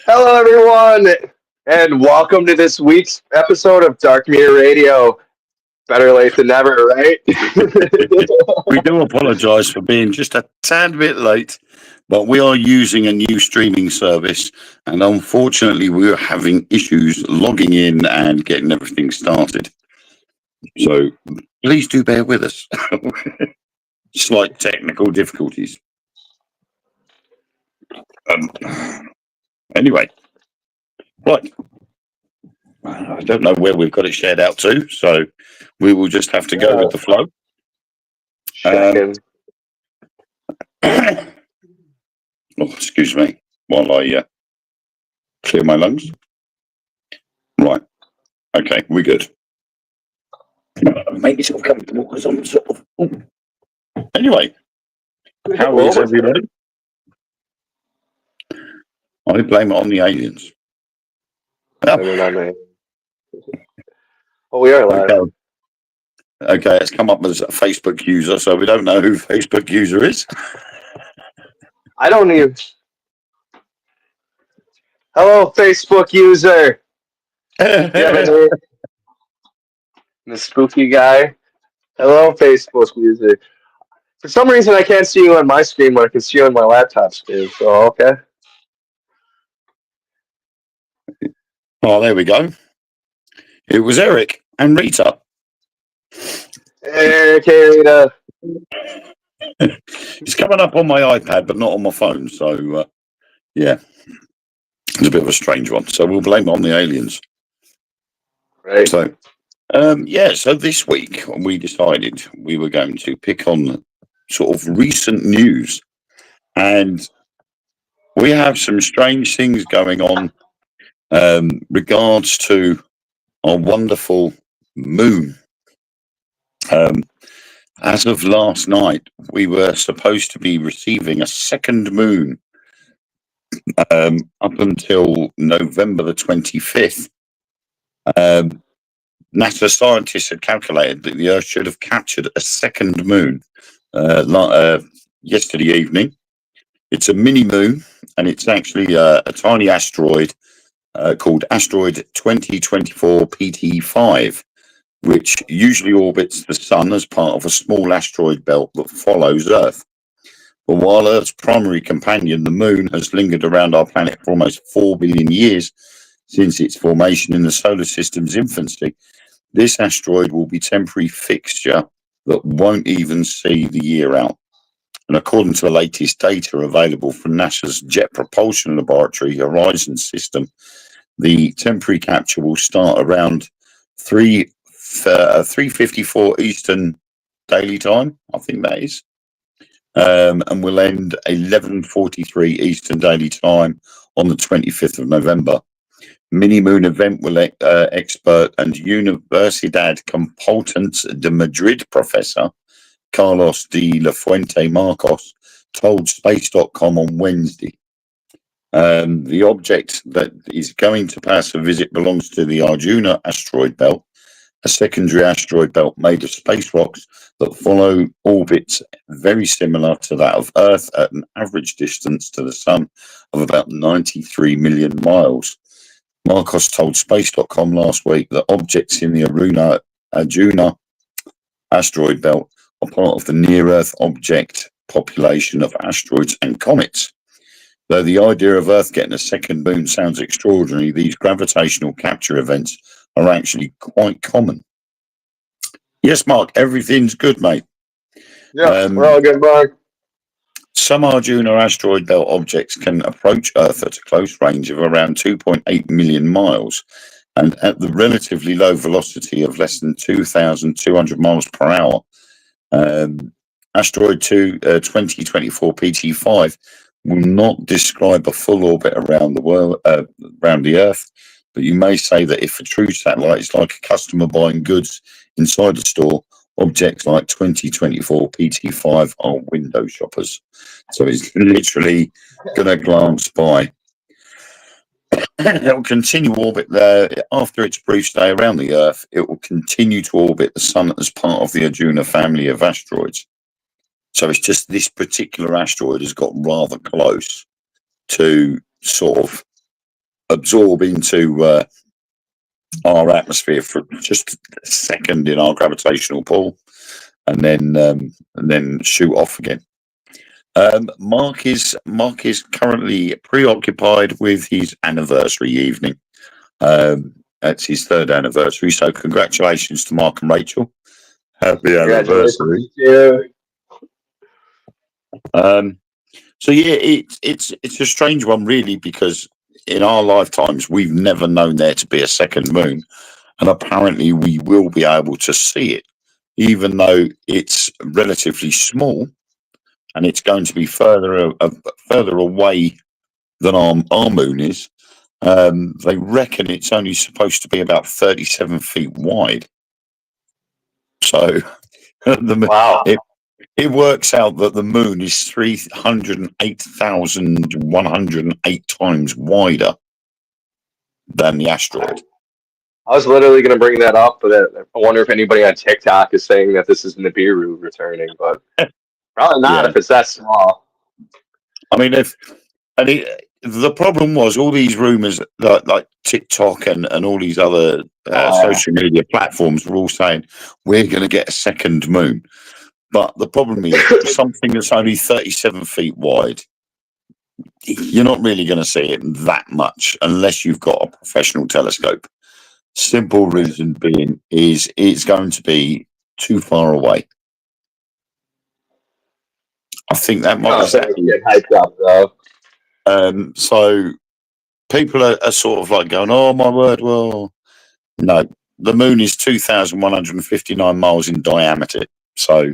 Hello, everyone, and welcome to this week's episode of Dark Meter Radio. Better late than never, right? We do apologise for being just a tad bit late, but we are using a new streaming service, and unfortunately, we are having issues logging in and getting everything started. So please do bear with us. Slight technical difficulties. Anyway, right. I don't know where we've got it shared out to, so we will just have to go with the flow. Checking. Oh, excuse me, while I clear my lungs. Right. Okay, we're good. Make yourself comfortable because I'm sort of. Anyway, how is everybody? I blame it on the aliens. I mean, I mean. Oh, we are live. Okay, it's come up as a Facebook user, so we don't know who Facebook user is. I don't even. Hello, Facebook user. The spooky guy. Hello, Facebook user. For some reason, I can't see you on my screen, but I can see you on my laptop screen. So, okay. Oh, there we go. It was Eric and Rita. Hey, Rita. It's coming up on my iPad, but not on my phone. So, yeah, it's a bit of a strange one. So we'll blame it on the aliens. Right. So, so this week we decided we were going to pick on sort of recent news, and we have some strange things going on regards to our wonderful moon. As of last night, we were supposed to be receiving a second moon up until November the 25th. NASA scientists had calculated that the Earth should have captured a second moon yesterday evening. It's a mini moon, and it's actually a tiny asteroid called Asteroid 2024 PT5, which usually orbits the Sun as part of a small asteroid belt that follows Earth. But while Earth's primary companion, the Moon, has lingered around our planet for almost 4 billion years since its formation in the solar system's infancy, this asteroid will be a temporary fixture that won't even see the year out. And according to the latest data available from NASA's Jet Propulsion Laboratory Horizon system, the temporary capture will start around 3:54 Eastern Daily Time, I think that is, and will end 11:43 Eastern Daily Time on the 25th of November. Mini Moon event will expert and Universidad Complutense de Madrid professor Carlos de la Fuente Marcos told Space.com on Wednesday. The object that is going to pass a visit belongs to the Arjuna asteroid belt, a secondary asteroid belt made of space rocks that follow orbits very similar to that of Earth at an average distance to the Sun of about 93 million miles. Marcos told Space.com last week that objects in the Arjuna asteroid belt are part of the near-Earth object population of asteroids and comets. Though the idea of Earth getting a second moon sounds extraordinary, these gravitational capture events are actually quite common. Yes, Mark, everything's good, mate. Yeah, we're all good, Mark. Some Arjuna asteroid belt objects can approach Earth at a close range of around 2.8 million miles and at the relatively low velocity of less than 2,200 miles per hour. Asteroid 2024 PT5 will not describe a full orbit around the world, around the Earth, but you may say that if a true satellite is like a customer buying goods inside a store, objects like 2024 PT5 are window shoppers. So it's literally going to glance by. It will continue orbit there after its brief stay around the Earth. It will continue to orbit the Sun as part of the Arjuna family of asteroids. So it's just this particular asteroid has got rather close to sort of absorb into our atmosphere for just a second in our gravitational pull, and then shoot off again. Mark is currently preoccupied with his anniversary evening. That's his 3rd anniversary. So congratulations to Mark and Rachel. Happy anniversary. Yeah. So yeah, it's a strange one really, because in our lifetimes we've never known there to be a second moon, and apparently we will be able to see it, even though it's relatively small. And it's going to be further away than our moon is. They reckon it's only supposed to be about 37 feet wide. So Wow. it works out that the moon is 308,108 times wider than the asteroid. I was literally going to bring that up, but I wonder if anybody on TikTok is saying that this is Nibiru returning, but probably not Yeah. if it's that small. I mean, the problem was all these rumors like TikTok and all these other social media platforms were all saying we're going to get a second moon. But the problem is something that's only 37 feet wide, you're not really going to see it that much unless you've got a professional telescope. Simple reason being is it's going to be too far away. I think that might get hyped up though. So people are sort of like going, "Oh my word!" Well, no, the moon is 2,159 miles in diameter, so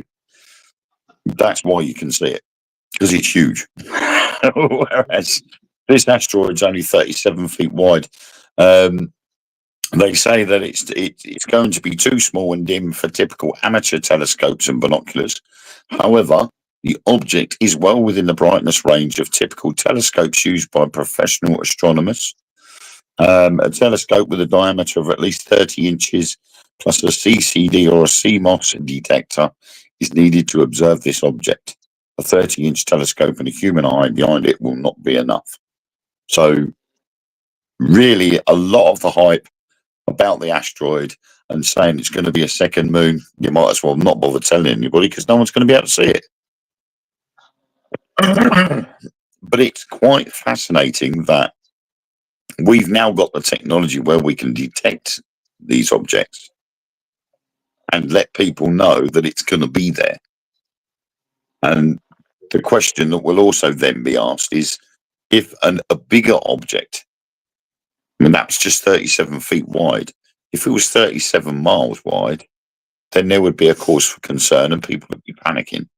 that's why you can see it, because it's huge. Whereas this asteroid's only 37 feet wide. They say that it's going to be too small and dim for typical amateur telescopes and binoculars. However, the object is well within the brightness range of typical telescopes used by professional astronomers. A telescope with a diameter of at least 30 inches plus a CCD or a CMOS detector is needed to observe this object. A 30-inch telescope and a human eye behind it will not be enough. So, really, a lot of the hype about the asteroid and saying it's going to be a second moon, you might as well not bother telling anybody, because no one's going to be able to see it. But it's quite fascinating that we've now got the technology where we can detect these objects and let people know that it's going to be there. And the question that will also then be asked is, if a bigger object, I mean, that's just 37 feet wide, if it was 37 miles wide, then there would be a cause for concern and people would be panicking,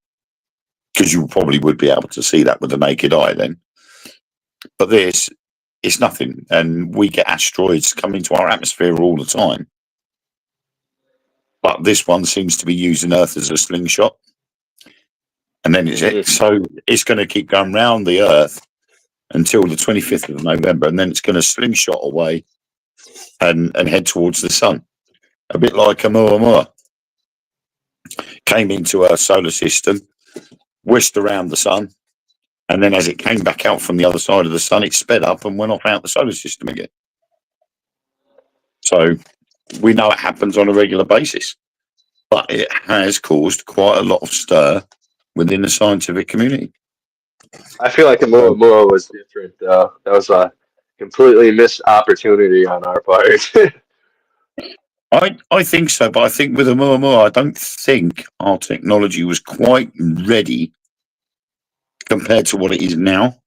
because you probably would be able to see that with the naked eye then. But this, it's nothing. And we get asteroids come into our atmosphere all the time. But this one seems to be using Earth as a slingshot. And then so it's going to keep going round the Earth until the 25th of November. And then it's going to slingshot away and head towards the sun. A bit like Oumuamua. Came into our solar system, whisked around the sun, and then as it came back out from the other side of the sun, it sped up and went off out the solar system again. So we know it happens on a regular basis, but it has caused quite a lot of stir within the scientific community. I feel like Oumuamua was different though. That was a completely missed opportunity on our part. I think so, but I think with Oumuamua, I don't think our technology was quite ready compared to what it is now.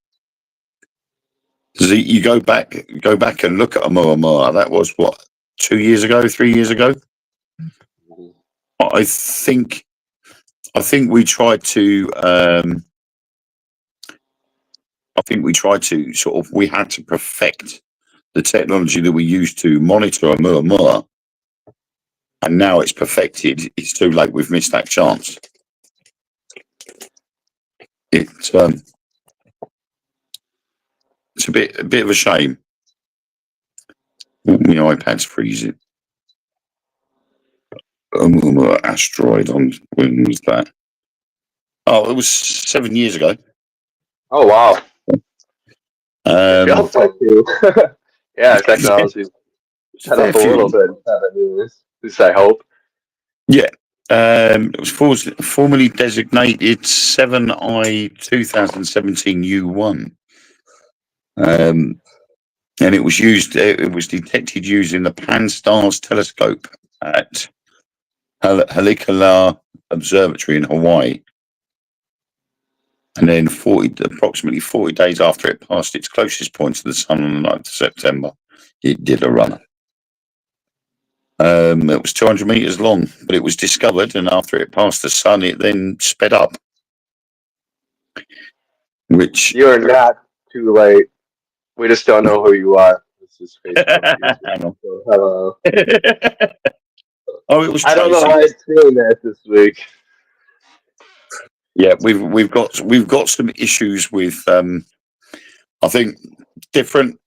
Because you go back and look at Oumuamua. That was what, 2 years ago, 3 years ago. I think we tried to. I think we tried to we had to perfect the technology that we used to monitor Oumuamua. And now it's perfected. It's too late. We've missed that chance. It's a bit of a shame. My iPad's freezing. Oumuamua asteroid on, when was that? Oh, it was 7 years ago. Oh wow! Um, Feels like you. Yeah, technology's set Fair up a few. little bit. At least I hope. Yeah. It was formerly designated 7i 2017 U1. And it was used. It was detected using the Pan-STARRS telescope at Haleakala Observatory in Hawaii. And then approximately 40 days after it passed its closest point to the sun on the 9th of September, it did a runner. It was 200 meters long, but it was discovered, and after it passed the sun, it then sped up. Which You're not too late. We just don't know who you are. This is Facebook. hang on. So, hello. Oh, it was I don't know Tracy. why it's doing that this week. Yeah, we've got some issues with I think different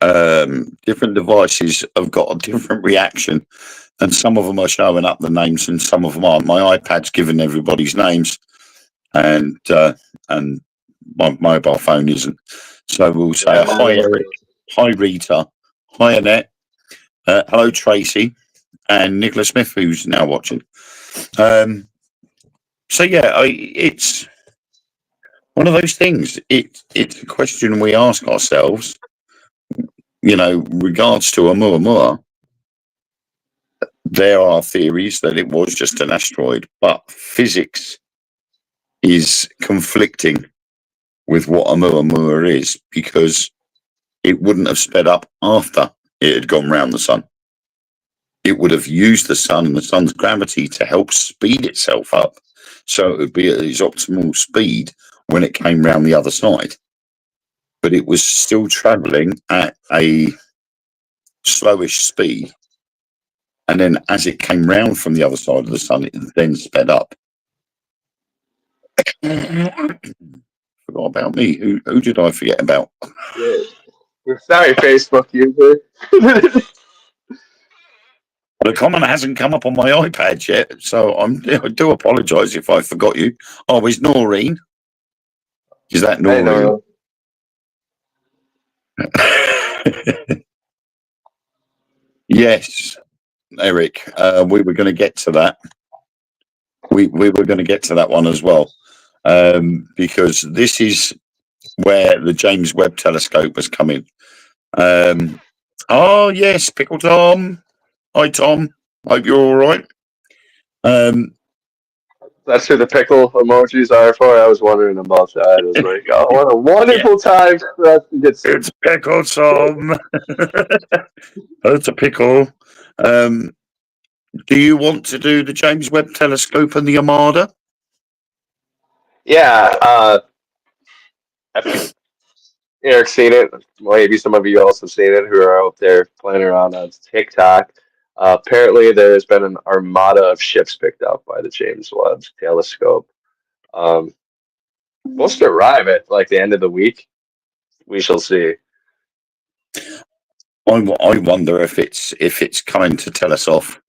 devices have got a different reaction, and some of them are showing up the names and some of them aren't. My iPad's giving everybody's names, and my mobile phone isn't. So we'll say hi Eric, hi Rita, hi Annette, hello Tracy, and Nicola Smith, who's now watching. So yeah, it's one of those things. It's a question we ask ourselves. Regards to Oumuamua, there are theories that it was just an asteroid, but physics is conflicting with what Oumuamua is, because it wouldn't have sped up after it had gone round the sun. It would have used the sun and the sun's gravity to help speed itself up, so it would be at its optimal speed when it came round the other side. But it was still travelling at a slowish speed, and then as it came round from the other side of the sun, it then sped up. Forgot about me. Who did I forget about? Yeah. We're sorry, Facebook user. The comment hasn't come up on my iPad yet, so I do apologise if I forgot you. Oh, is Noreen? Is that I Noreen? know. Yes, Eric. We were going to get to that. We were going to get to that one as well, because this is where the James Webb Telescope has come in. Oh yes, Pickle Tom. Hi Tom. Hope you're all right. That's who the pickle emojis are for. I was wondering about that. It was like, oh, what a wonderful time for us to get It's Pickle Tom. It's a pickle. Do you want to do the James Webb Telescope and the Armada? Yeah, Eric's seen it. Maybe some of you also seen it who are out there playing around on TikTok. Apparently, there has been an armada of ships picked up by the James Webb Telescope. Supposed to arrive at like the end of the week. We shall see. I wonder if it's coming to tell us off.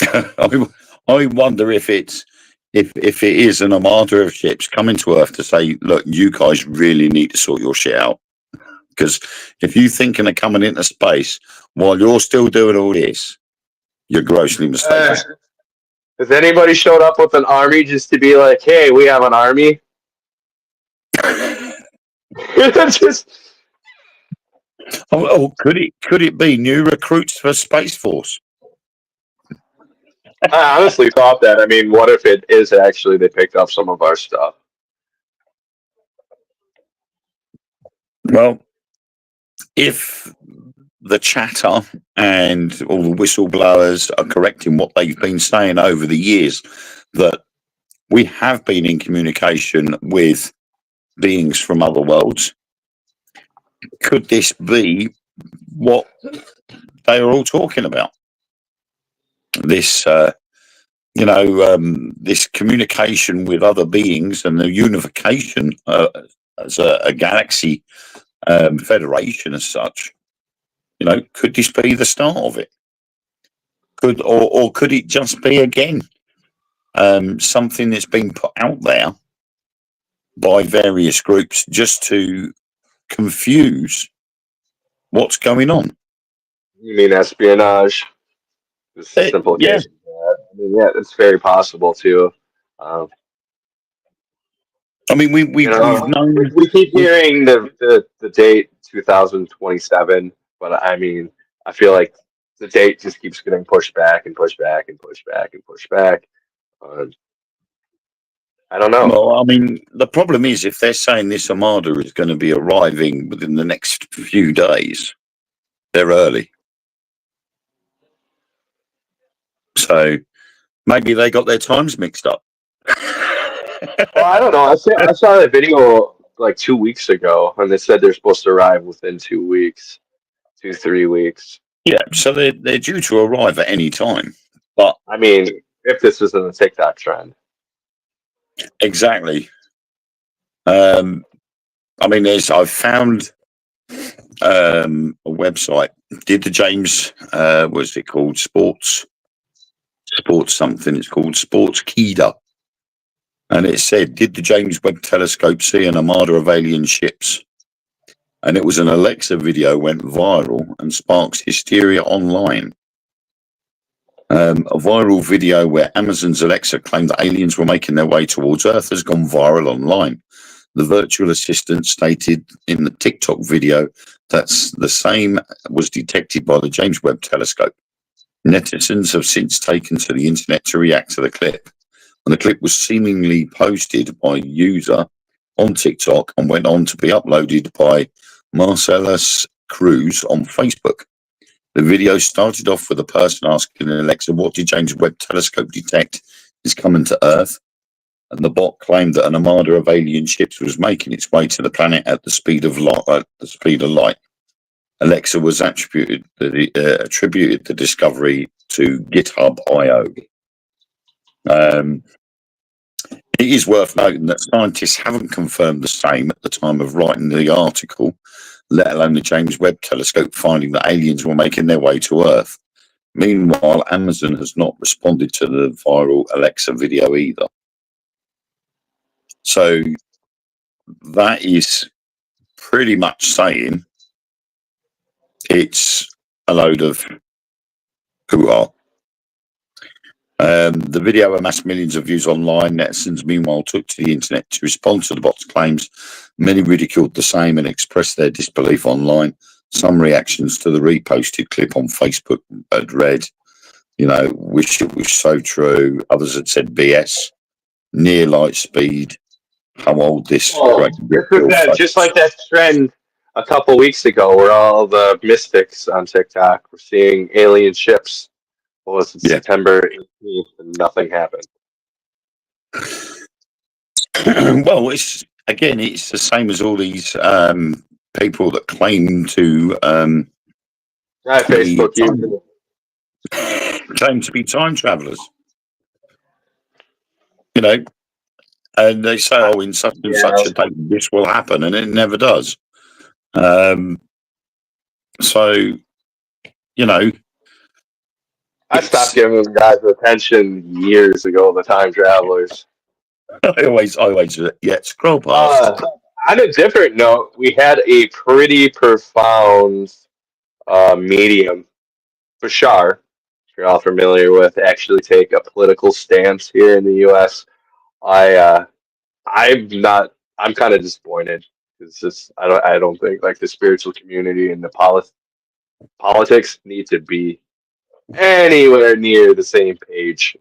I wonder if it is an armada of ships coming to Earth to say, look, you guys really need to sort your shit out. Because if you're thinking of coming into space while you're still doing all this, you're grossly mistaken. Has anybody showed up with an army just to be like, hey, we have an army? Just, could it be new recruits for Space Force? I honestly thought that. I mean, what if it is actually they picked up some of our stuff? Well, if the chatter and all the whistleblowers are correct in what they've been saying over the years, that we have been in communication with beings from other worlds, could this be what they are all talking about? This, this communication with other beings and the unification as a galaxy federation as such. Could this be the start of it? Or could it just be again something that's been put out there by various groups just to confuse what's going on. You mean espionage? Just a simple Yeah, case of that. I mean, yeah, it's very possible too. Um, I mean, we've known. we keep hearing the date 2027, but I mean, I feel like the date just keeps getting pushed back and pushed back and pushed back and pushed back. Um, I don't know. Well, I mean, the problem is if they're saying this Armada is going to be arriving within the next few days, they're early. So maybe they got their times mixed up. Well, I don't know. I saw that video like 2 weeks ago, and they said they're supposed to arrive within 2 weeks, 3 weeks. Yeah, so they're due to arrive at any time. But I mean, if this isn't a TikTok trend. exactly. I mean, I've found a website. Did the James what's it called? Sports something. It's called Sports Kida. And it said, did the James Webb Telescope see an armada of alien ships? And it was an Alexa video went viral and sparks hysteria online. A viral video where Amazon's Alexa claimed that aliens were making their way towards Earth has gone viral online. The virtual assistant stated in the TikTok video that the same was detected by the James Webb Telescope. Netizens have since taken to the internet to react to the clip. And the clip was seemingly posted by a user on TikTok and went on to be uploaded by Marcellus Cruz on Facebook. The video started off with a person asking Alexa, what did James Webb Telescope detect is coming to Earth? And the bot claimed that an armada of alien ships was making its way to the planet at the speed of light. Alexa was attributed the discovery to GitHub.io. It is worth noting that scientists haven't confirmed the same at the time of writing the article, let alone the James Webb Telescope finding that aliens were making their way to Earth. Meanwhile, Amazon has not responded to the viral Alexa video either. So that is pretty much saying it's a load of hoo-ha. The video amassed millions of views online. Netizens, meanwhile, took to the internet to respond to the bot's claims. Many ridiculed the same and expressed their disbelief online. Some reactions to the reposted clip on Facebook had read, wish it was so true. Others had said BS, near light speed. How old this? Just like that trend a couple weeks ago, where all the mystics on TikTok were seeing alien ships. What was it, September 18th, and nothing happened? Well, it's the same as all these people that claim to Facebook claim to be time travelers. And they say, "Oh, in such and such a date, this will happen," and it never does. I stopped giving them guys attention years ago. The time travelers. I always, scroll past. On a different note, we had a pretty profound medium, Bashar, if you're all familiar with, actually take a political stance here in the U.S. I'm kind of disappointed. It's just I don't think like the spiritual community and the politics need to be anywhere near the same page.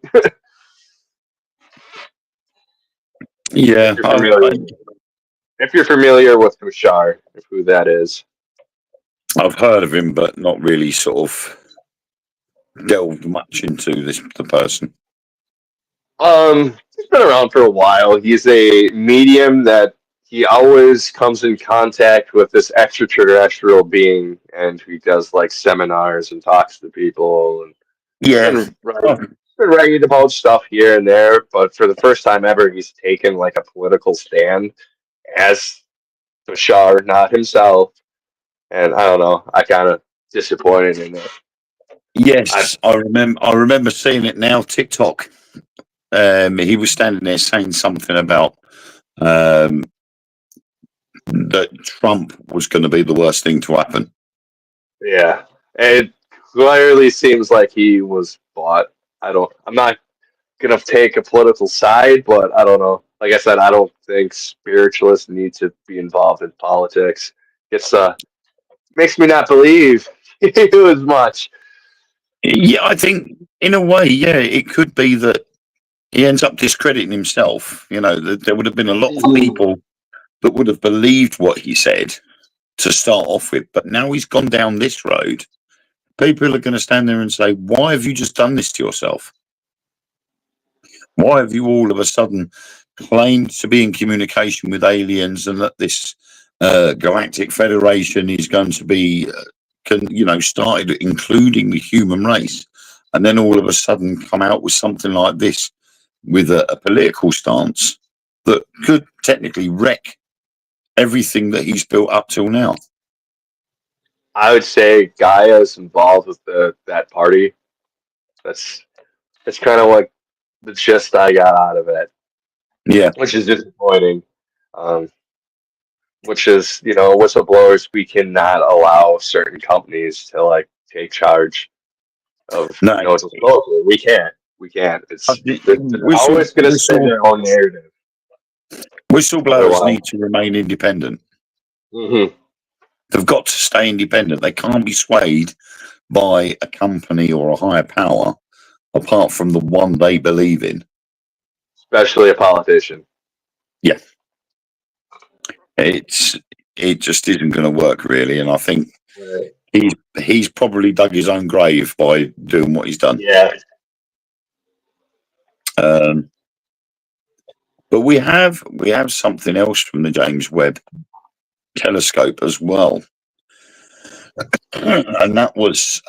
Yeah, if you're familiar with Bashar, who that is, I've heard of him, but not really sort of delved much into the person. He's been around for a while. He's a medium that he always comes in contact with this extraterrestrial being, and he does like seminars and talks to people. And been writing about stuff here and there, but for the first time ever, he's taken like a political stand as Bashar, not himself. And I don't know. I kind of disappointed in it. Yes, I remember seeing it now. TikTok. He was standing there saying something about that Trump was going to be the worst thing to happen. Yeah, it clearly seems like he was bought. I'm not gonna take a political side, but I don't know. Like I said, I don't think spiritualists need to be involved in politics. It's makes me not believe as much. Yeah, I think in a way, yeah, it could be that he ends up discrediting himself. You know, there would have been a lot of people that would have believed what he said to start off with, but now he's gone down this road. People are going to stand there and say, "Why have you just done this to yourself? Why have you all of a sudden claimed to be in communication with aliens and that this galactic federation is going to be, started including the human race, and then all of a sudden come out with something like this with a political stance that could technically wreck everything that he's built up till now." I would say Gaia is involved with that party. That's kind of like the gist I got out of it, Yeah. which is disappointing. Um, which is, whistleblowers, we cannot allow certain companies to like take charge of, No. disclosure. We can't. We can't. They're always going to spin their own narrative. Whistleblowers Otherwise. need to remain independent. Mm-hmm. They've got to stay independent. They can't be swayed by a company or a higher power apart from the one they believe in. Especially a politician. Yeah. It just isn't going to work, really. And I think he's probably dug his own grave by doing what he's done. Yeah. But we have something else from the James Webb Telescope as well. And that was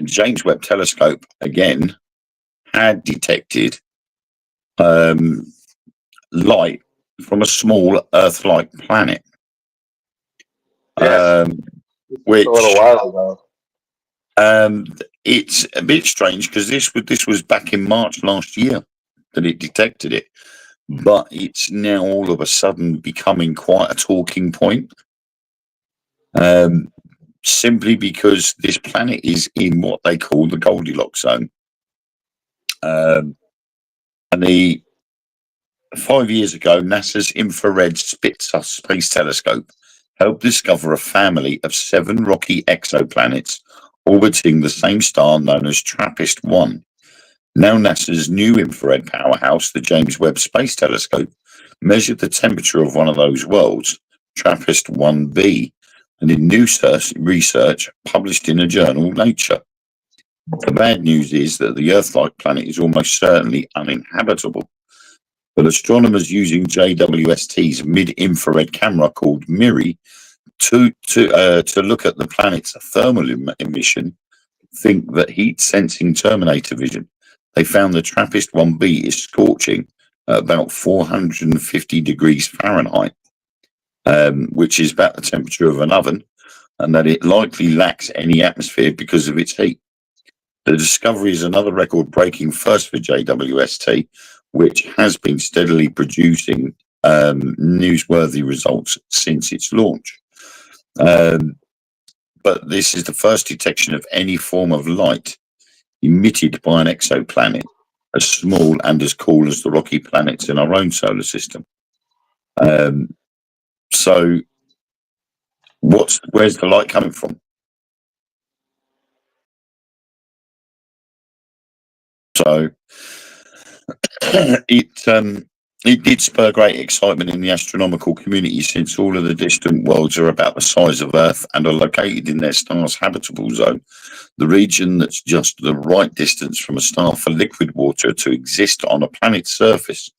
James Webb Telescope again had detected light from a small Earth-like planet, which a little while ago. It's a bit strange because this was back in March last year that it detected it, but it's now all of a sudden becoming quite a talking point. Simply because this planet is in what they call the Goldilocks zone. And 5 years ago, NASA's Infrared Spitzer Space Telescope helped discover a family of 7 rocky exoplanets orbiting the same star known as TRAPPIST-1. Now NASA's new infrared powerhouse, the James Webb Space Telescope, measured the temperature of one of those worlds, TRAPPIST-1b, and in new research published in a journal, Nature. The bad news is that the Earth-like planet is almost certainly uninhabitable, but astronomers using JWST's mid-infrared camera called MIRI to look at the planet's thermal emission think that heat-sensing Terminator vision. They found the TRAPPIST-1b is scorching at about 450 degrees Fahrenheit, which is about the temperature of an oven, and that it likely lacks any atmosphere because of its heat. The discovery is another record-breaking first for JWST, which has been steadily producing newsworthy results since its launch. But this is the first detection of any form of light emitted by an exoplanet as small and as cool as the rocky planets in our own solar system. So where's the light coming from? So it did spur great excitement in the astronomical community, since all of the distant worlds are about the size of Earth and are located in their star's habitable zone, the region that's just the right distance from a star for liquid water to exist on a planet's surface.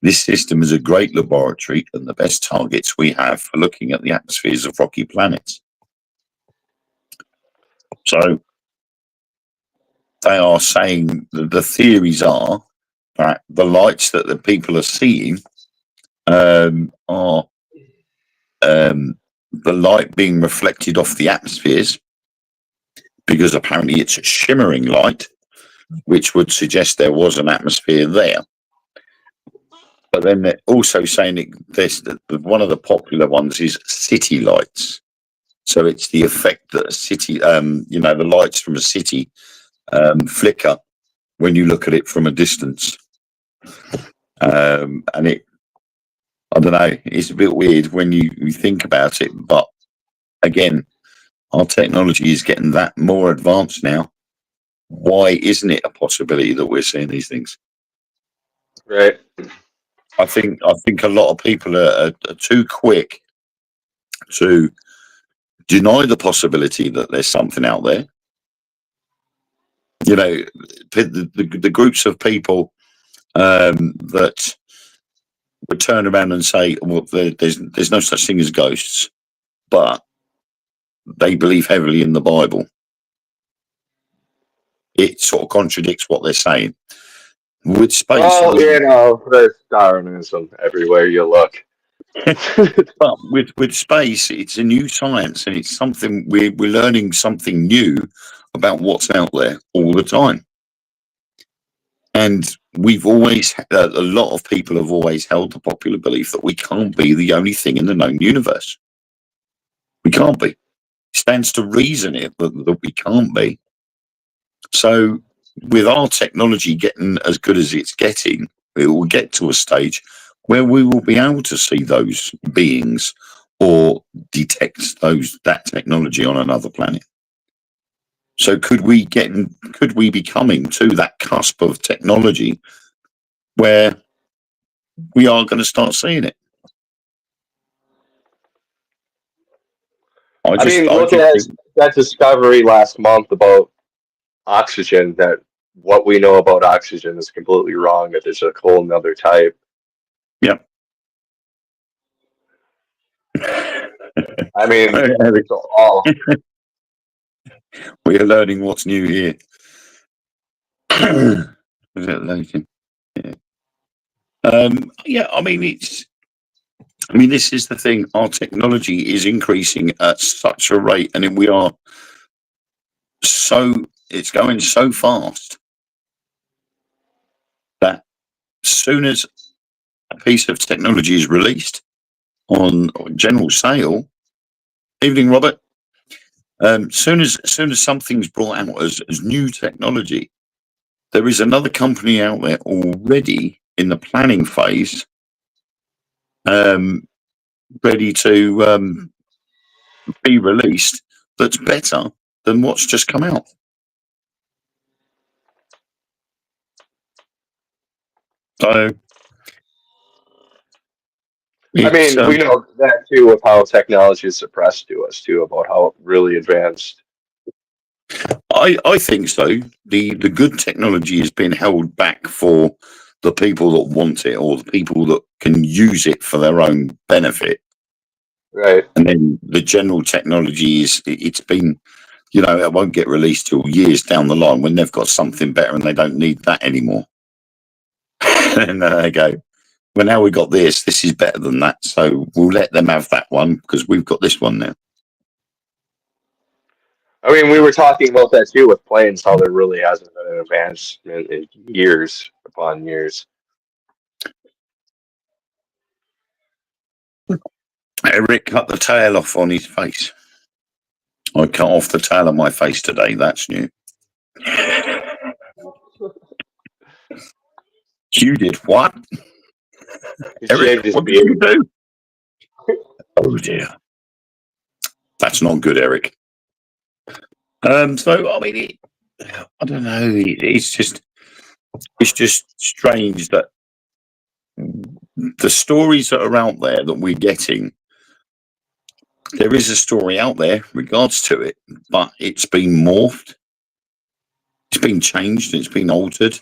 This system is a great laboratory and the best targets we have for looking at the atmospheres of rocky planets. So they are saying that the theories are that the lights that the people are seeing are the light being reflected off the atmospheres, because apparently it's shimmering light, which would suggest there was an atmosphere there. But then they're also saying one of the popular ones is city lights. So it's the effect that a city, the lights from a city flicker when you look at it from a distance. And I don't know, it's a bit weird when you think about it. But again, our technology is getting that more advanced now. Why isn't it a possibility that we're seeing these things? Right. I think a lot of people are too quick to deny the possibility that there's something out there. You know, the groups of people that would turn around and say, "Well, there's no such thing as ghosts," but they believe heavily in the Bible. It sort of contradicts what they're saying. With space, Well, there's Darwinism everywhere you look. but with space, it's a new science, and it's something we're learning something new about what's out there all the time. And we've always a lot of people have always held the popular belief that we can't be the only thing in the known universe. We can't be. It stands to reason it that we can't be. So, with our technology getting as good as it's getting, it will get to a stage where we will be able to see those beings or detect that technology on another planet. So could we be coming to that cusp of technology where we are going to start seeing it? Look at that discovery last month about oxygen, that what we know about oxygen is completely wrong, that there's a whole another type. Yeah. We are learning what's new here. Is it loading? Yeah. This is the thing. Our technology is increasing at such a rate, and it's going so fast that as soon as a piece of technology is released on general sale, evening, Robert. Soon as something's brought out as new technology, there is another company out there already in the planning phase, ready to be released, that's better than what's just come out. So, we know that too, of how technology is suppressed to us too, about how really advanced. I think so. The good technology has been held back for the people that want it, or the people that can use it for their own benefit. Right. And then the general technology it's been, it won't get released till years down the line when they've got something better and they don't need that anymore. And then they go, well, now we've got this is better than that, so we'll let them have that one because we've got this one now. We were talking about that too with planes, how there really hasn't been an advancement in years upon years. Eric cut the tail off on his face. I cut off the tail of my face today. That's new. You did what? Eric, what did you do? Oh dear. That's not good, Eric. So I don't know. It's just strange that the stories that are out there that we're getting, there is a story out there regards to it, but it's been morphed, it's been changed, it's been altered,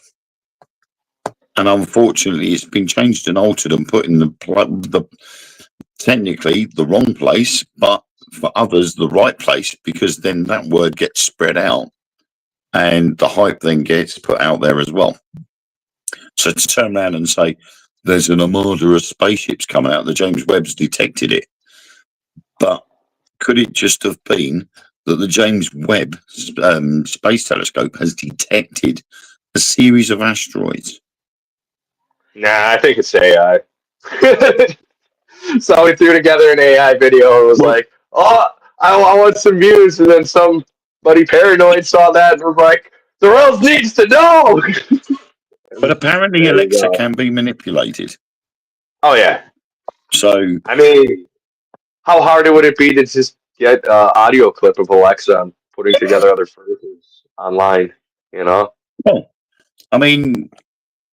and unfortunately, it's been changed and altered and put in the technically the wrong place, but for others the right place, because then that word gets spread out and the hype then gets put out there as well. So to turn around and say there's an armada of spaceships coming out, the James Webb's detected it, but could it just have been that the James Webb Space Telescope has detected a series of asteroids? Nah, I think it's AI. So we threw together an AI video and was Well, like, "Oh, I want some views," and then somebody paranoid saw that and was like, "The world needs to know." but And apparently there you Alexa go. can be manipulated. Oh yeah, So, I mean, how hard would it be to just get audio clip of Alexa and putting together other phrases online? You know? well, I mean,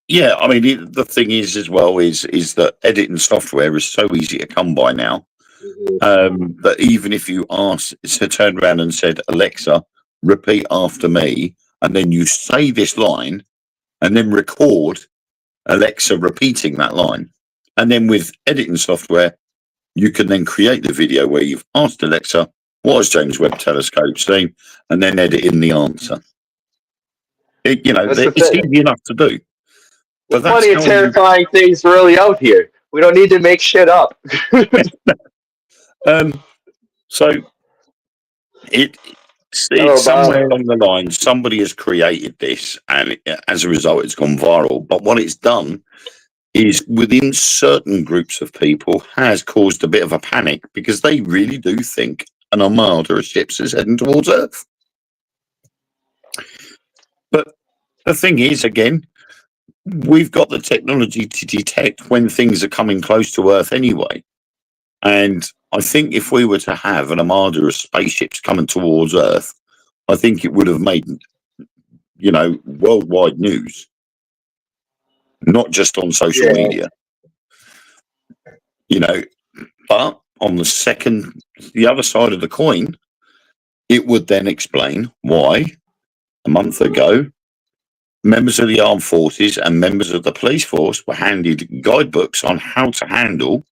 yeah, I mean, the thing is as well is that editing software is so easy to come by now, Mhm. that even if you ask to turn around and said, Alexa, repeat after me, and then you say this line and then record Alexa repeating that line. And then with editing software, you can then create the video where you've asked Alexa, what has James Webb Telescope seen? And then edit in the answer. That's the It's thing. easy enough to do. There's But that's plenty of how terrifying things really out here. We don't need to make shit up. um so it it's Hello, somewhere Bob. along the line somebody has created this and as a result it's gone viral. But what it's done is within certain groups of people has caused a bit of a panic because they really do think an armada of ships is heading towards Earth. But the thing is, again, we've got the technology to detect when things are coming close to Earth anyway. And I think if we were to have an armada of spaceships coming towards Earth, I think it would have made, worldwide news, not just on social Yeah. media. You know, but on the other side of the coin, it would then explain why a month ago, members of the armed forces and members of the police force were handed guidebooks on how to handle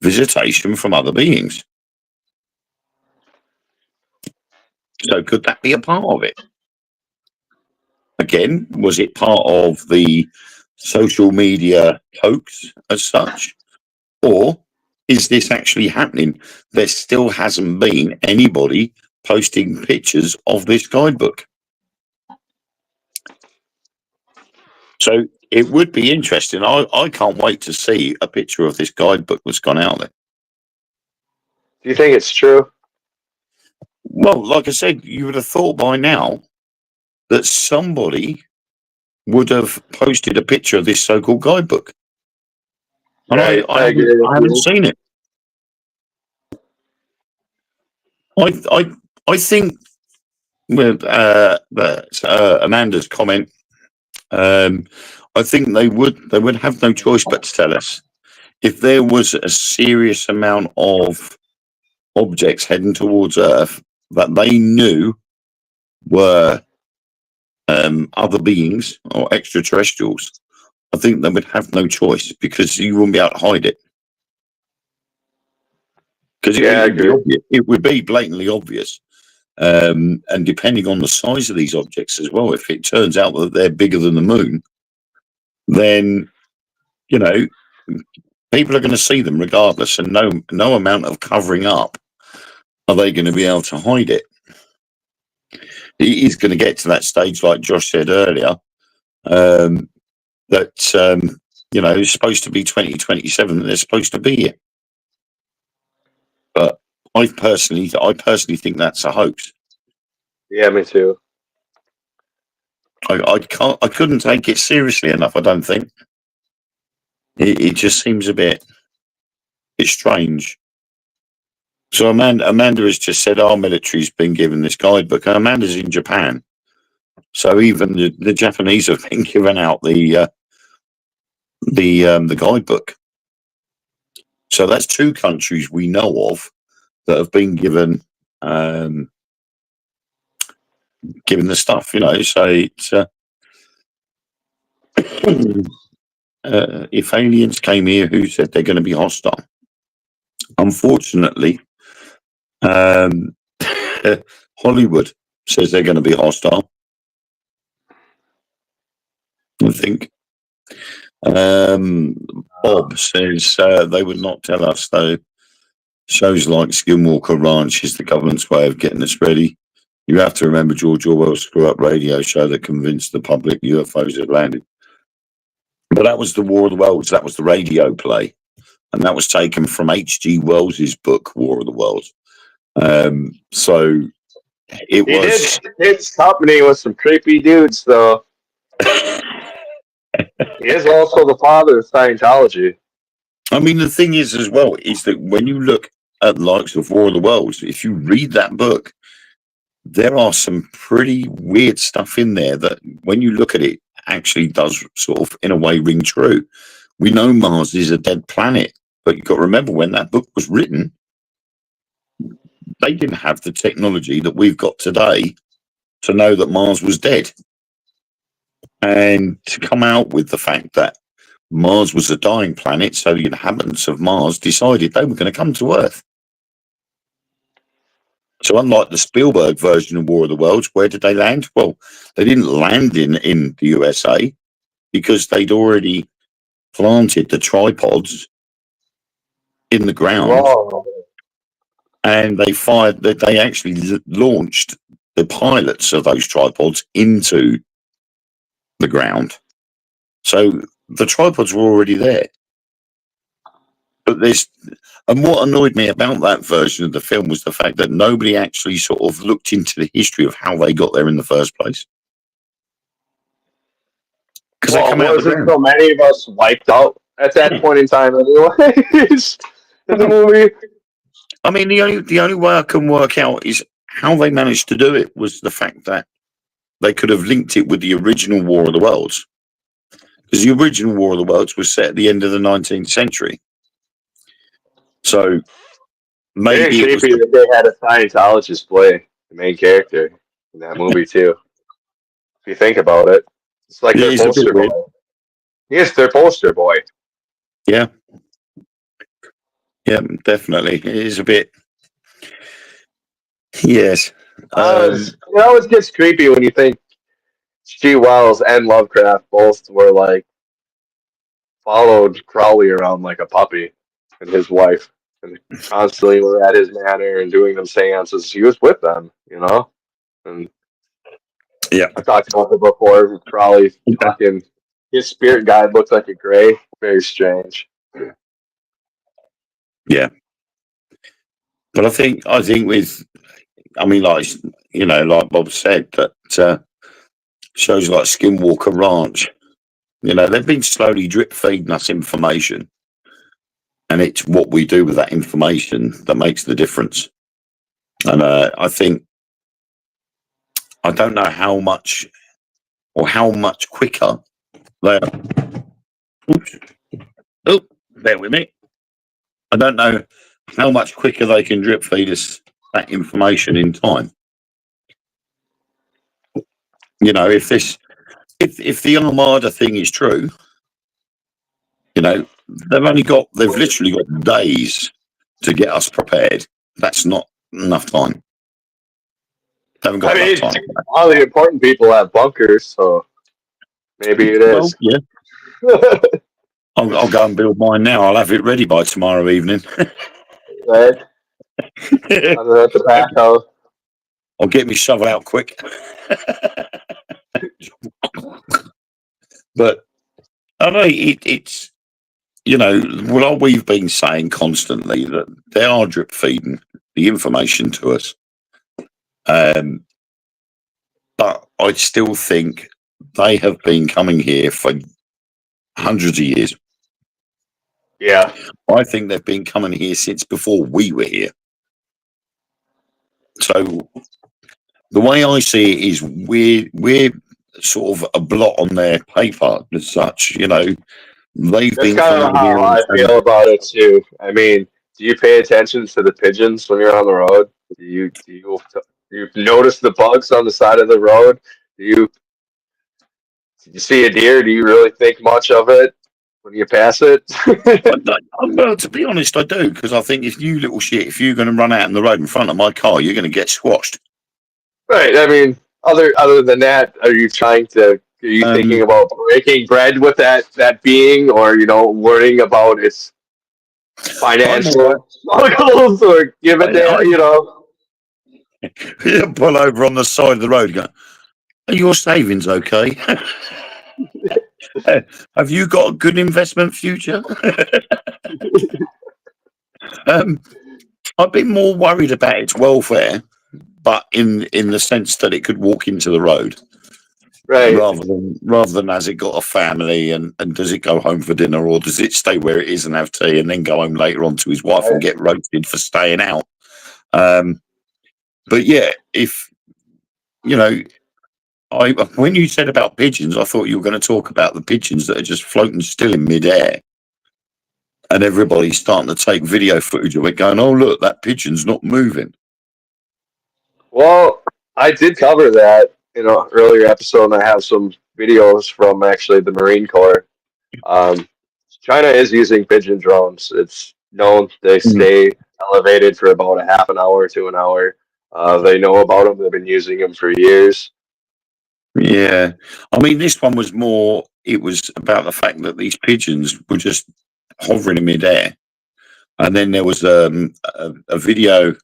visitation from other beings. So could that be a part of it? Again, was it part of the social media hoax as such? Or is this actually happening? There still hasn't been anybody posting pictures of this guidebook. So it would be interesting. I can't wait to see a picture of this guidebook that's gone out there. Do you think it's true? Well, like I said, you would have thought by now that somebody would have posted a picture of this so-called guidebook. And Right. I I haven't agree with I haven't you. seen it. I think with Amanda's comment, I think they would have no choice but to tell us if there was a serious amount of objects heading towards Earth that they knew were other beings or extraterrestrials. I think they would have no choice because you wouldn't be able to hide it. Because Yeah, I it would be agree. obvious. It would be blatantly obvious. And depending on the size of these objects as well, if it turns out that they're bigger than the moon, then you know people are going to see them regardless, and no amount of covering up are they going to be able to hide it. It is going to get to that stage, like Josh said earlier, that it's supposed to be 2027. They're supposed to be here, but I personally think that's a hoax. Yeah, me too. I couldn't take it seriously enough. I don't think it just seems a bit strange. So Amanda has just said our military's been given this guidebook, and Amanda's in Japan, so even the Japanese have been given out the guidebook. So that's two countries we know of that have been given the stuff. So it's if aliens came here who said they're going to be hostile, unfortunately, Hollywood says they're going to be hostile. I think. Bob says they would not tell us, though. Shows like Skinwalker Ranch is the government's way of getting us ready. You have to remember George Orwell's Screw Up radio show that convinced the public UFOs had landed. But that was the War of the Worlds. That was the radio play, and that was taken from H.G. Wells's book War of the Worlds. So it He was. did his company with some creepy dudes, though. He is also the father of Scientology. I mean, the thing is, as well, is that when you look at the likes of War of the Worlds, if you read that book, there are some pretty weird stuff in there that, when you look at it, actually does sort of, in a way, ring true. We know Mars is a dead planet, but you've got to remember when that book was written, they didn't have the technology that we've got today to know that Mars was dead. And to come out with the fact that Mars was a dying planet, so the inhabitants of Mars decided they were going to come to Earth. So unlike the Spielberg version of War of the Worlds, where did they land? Well, they didn't land in the USA because they'd already planted the tripods in the ground. Whoa. And they actually launched the pilots of those tripods into the ground. So the tripods were already there. But and what annoyed me about that version of the film was the fact that nobody actually sort of looked into the history of how they got there in the first place. Because they come out of the ground. So many of us wiped out at that point in time, anyways, in the movie. I mean, the only way I can work out is how they managed to do it was the fact that they could have linked it with the original War of the Worlds. Because the original War of the Worlds was set at the end of the 19th century. So maybe it was that they had a Scientologist play the main character in that movie too. If you think about it, it's like their poster boy. He is their poster boy. Yeah. Yeah, definitely. It is a bit. Yes. It always gets creepy when you think G. Wells and Lovecraft both were like followed Crowley around like a puppy and his wife, and constantly were at his manor and doing them seances. He was with them, you know. And yeah, I talked about it before. Crowley, fucking his spirit guide looked like a gray. Very strange. Yeah, but I think with, I mean, like, you know, like Bob said, that shows like Skinwalker Ranch, you know, they've been slowly drip feeding us information, and it's what we do with that information that makes the difference. And I think, I don't know how much or how much quicker they are. Oops. Oh, bear with me. I don't know how much quicker they can drip feed us that information in time. You know, if the Armada thing is true, you know, they've literally got days to get us prepared. That's not enough time. They haven't got enough time. All the important people have bunkers, so maybe it is. Well, yeah. I'll go and build mine now. I'll have it ready by tomorrow evening. Right? Under the backhoe. I'll get me shovel out quick. But I know it's, you know, well, we've been saying constantly that they are drip feeding the information to us. But I still think they have been coming here for hundreds of years. Yeah. I think they've been coming here since before we were here. So the way I see it is we're sort of a blot on their paper as such, you know. They've That's been kind of how I feel about it too. I mean, do you pay attention to the pigeons when you're on the road? Do you notice the bugs on the side of the road? Do you see a deer? Do you really think much of it when you pass it? Well, to be honest, I do, because I think if you're going to run out in the road in front of my car, you're going to get squashed. Right. I mean, other than that, are you thinking about breaking bread with that being, or worrying about its financial struggles, or give it there, You pull over on the side of the road, go, are your savings okay? Have you got a good investment future? I've been more worried about its welfare, but in the sense that it could walk into the road Right. rather than has it got a family and does it go home for dinner or does it stay where it is and have tea and then go home later on to his wife and get roasted for staying out? But yeah, if you know, when you said about pigeons, I thought you were going to talk about the pigeons that are just floating still in midair. And everybody's starting to take video footage of it going, oh, look, that pigeon's not moving. Well, I did cover that in an earlier episode, and I have some videos from actually the Marine Corps. China is using pigeon drones. It's known they stay elevated for about a half an hour to an hour. They know about them. They've been using them for years. Yeah. I mean, this one was more, it was about the fact that these pigeons were just hovering in midair. And then there was a video,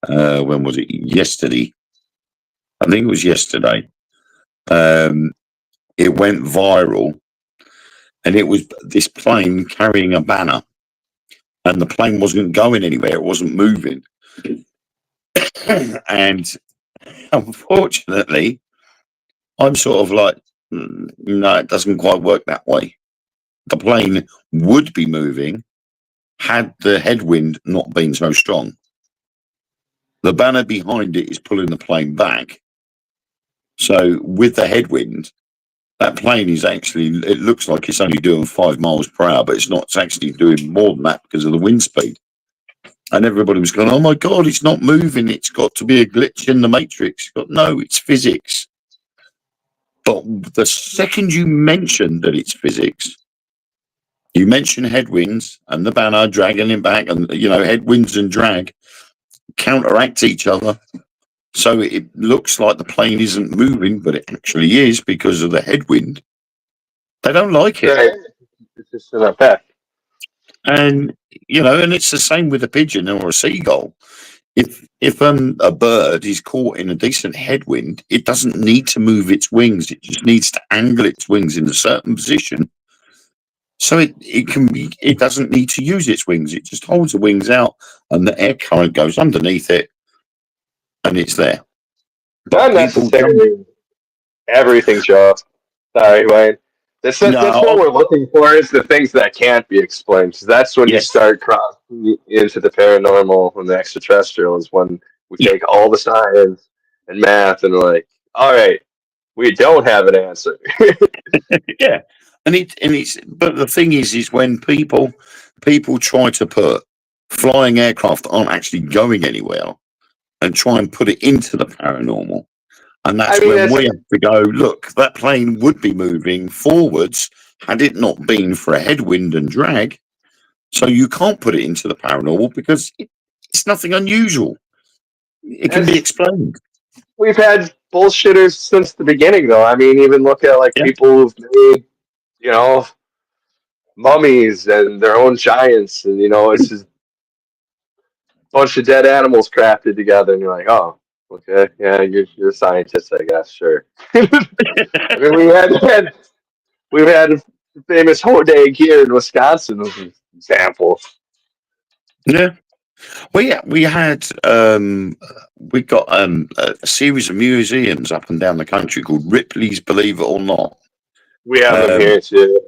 when was it? Yesterday. I think it was yesterday. It went viral. And it was this plane carrying a banner. And the plane wasn't going anywhere. It wasn't moving. And unfortunately, I'm sort of like, no, it doesn't quite work that way. The plane would be moving had the headwind not been so strong. The banner behind it is pulling the plane back. So with the headwind, that plane is actually, it looks like it's only doing 5 miles per hour, but it's not. It's actually doing more than that because of the wind speed. And everybody was going, oh my God, it's not moving. It's got to be a glitch in the matrix. No, it's physics. But the second you mention that it's physics, you mention headwinds and the banner dragging him back, and headwinds and drag counteract each other. So it looks like the plane isn't moving, but it actually is because of the headwind. They don't like it. Right. It's just an effect. And and it's the same with a pigeon or a seagull. If a bird is caught in a decent headwind, it doesn't need to move its wings. It just needs to angle its wings in a certain position. So it doesn't need to use its wings. It just holds the wings out and the air current goes underneath it and it's there. Not necessarily everything, Joe. Sorry, Wayne. This what we're looking for is the things that can't be explained. Because that's when you start crossing into the paranormal and the extraterrestrial is when we take all the science and math and we're like, all right, we don't have an answer. Yeah. But the thing is when people try to put flying aircraft aren't actually going anywhere and try and put it into the paranormal. And that's when we have to go, look, that plane would be moving forwards had it not been for a headwind and drag. So you can't put it into the paranormal because it's nothing unusual. It can be explained. We've had bullshitters since the beginning, though. I mean, even look at people who've made, mummies and their own giants, and it's just a bunch of dead animals crafted together, and you're like, oh. Okay, yeah, you're a scientist, I guess. Sure. I mean, we've had a famous hodag here in Wisconsin as an example. Yeah, we had we got a series of museums up and down the country called Ripley's Believe It or Not. We have them here too,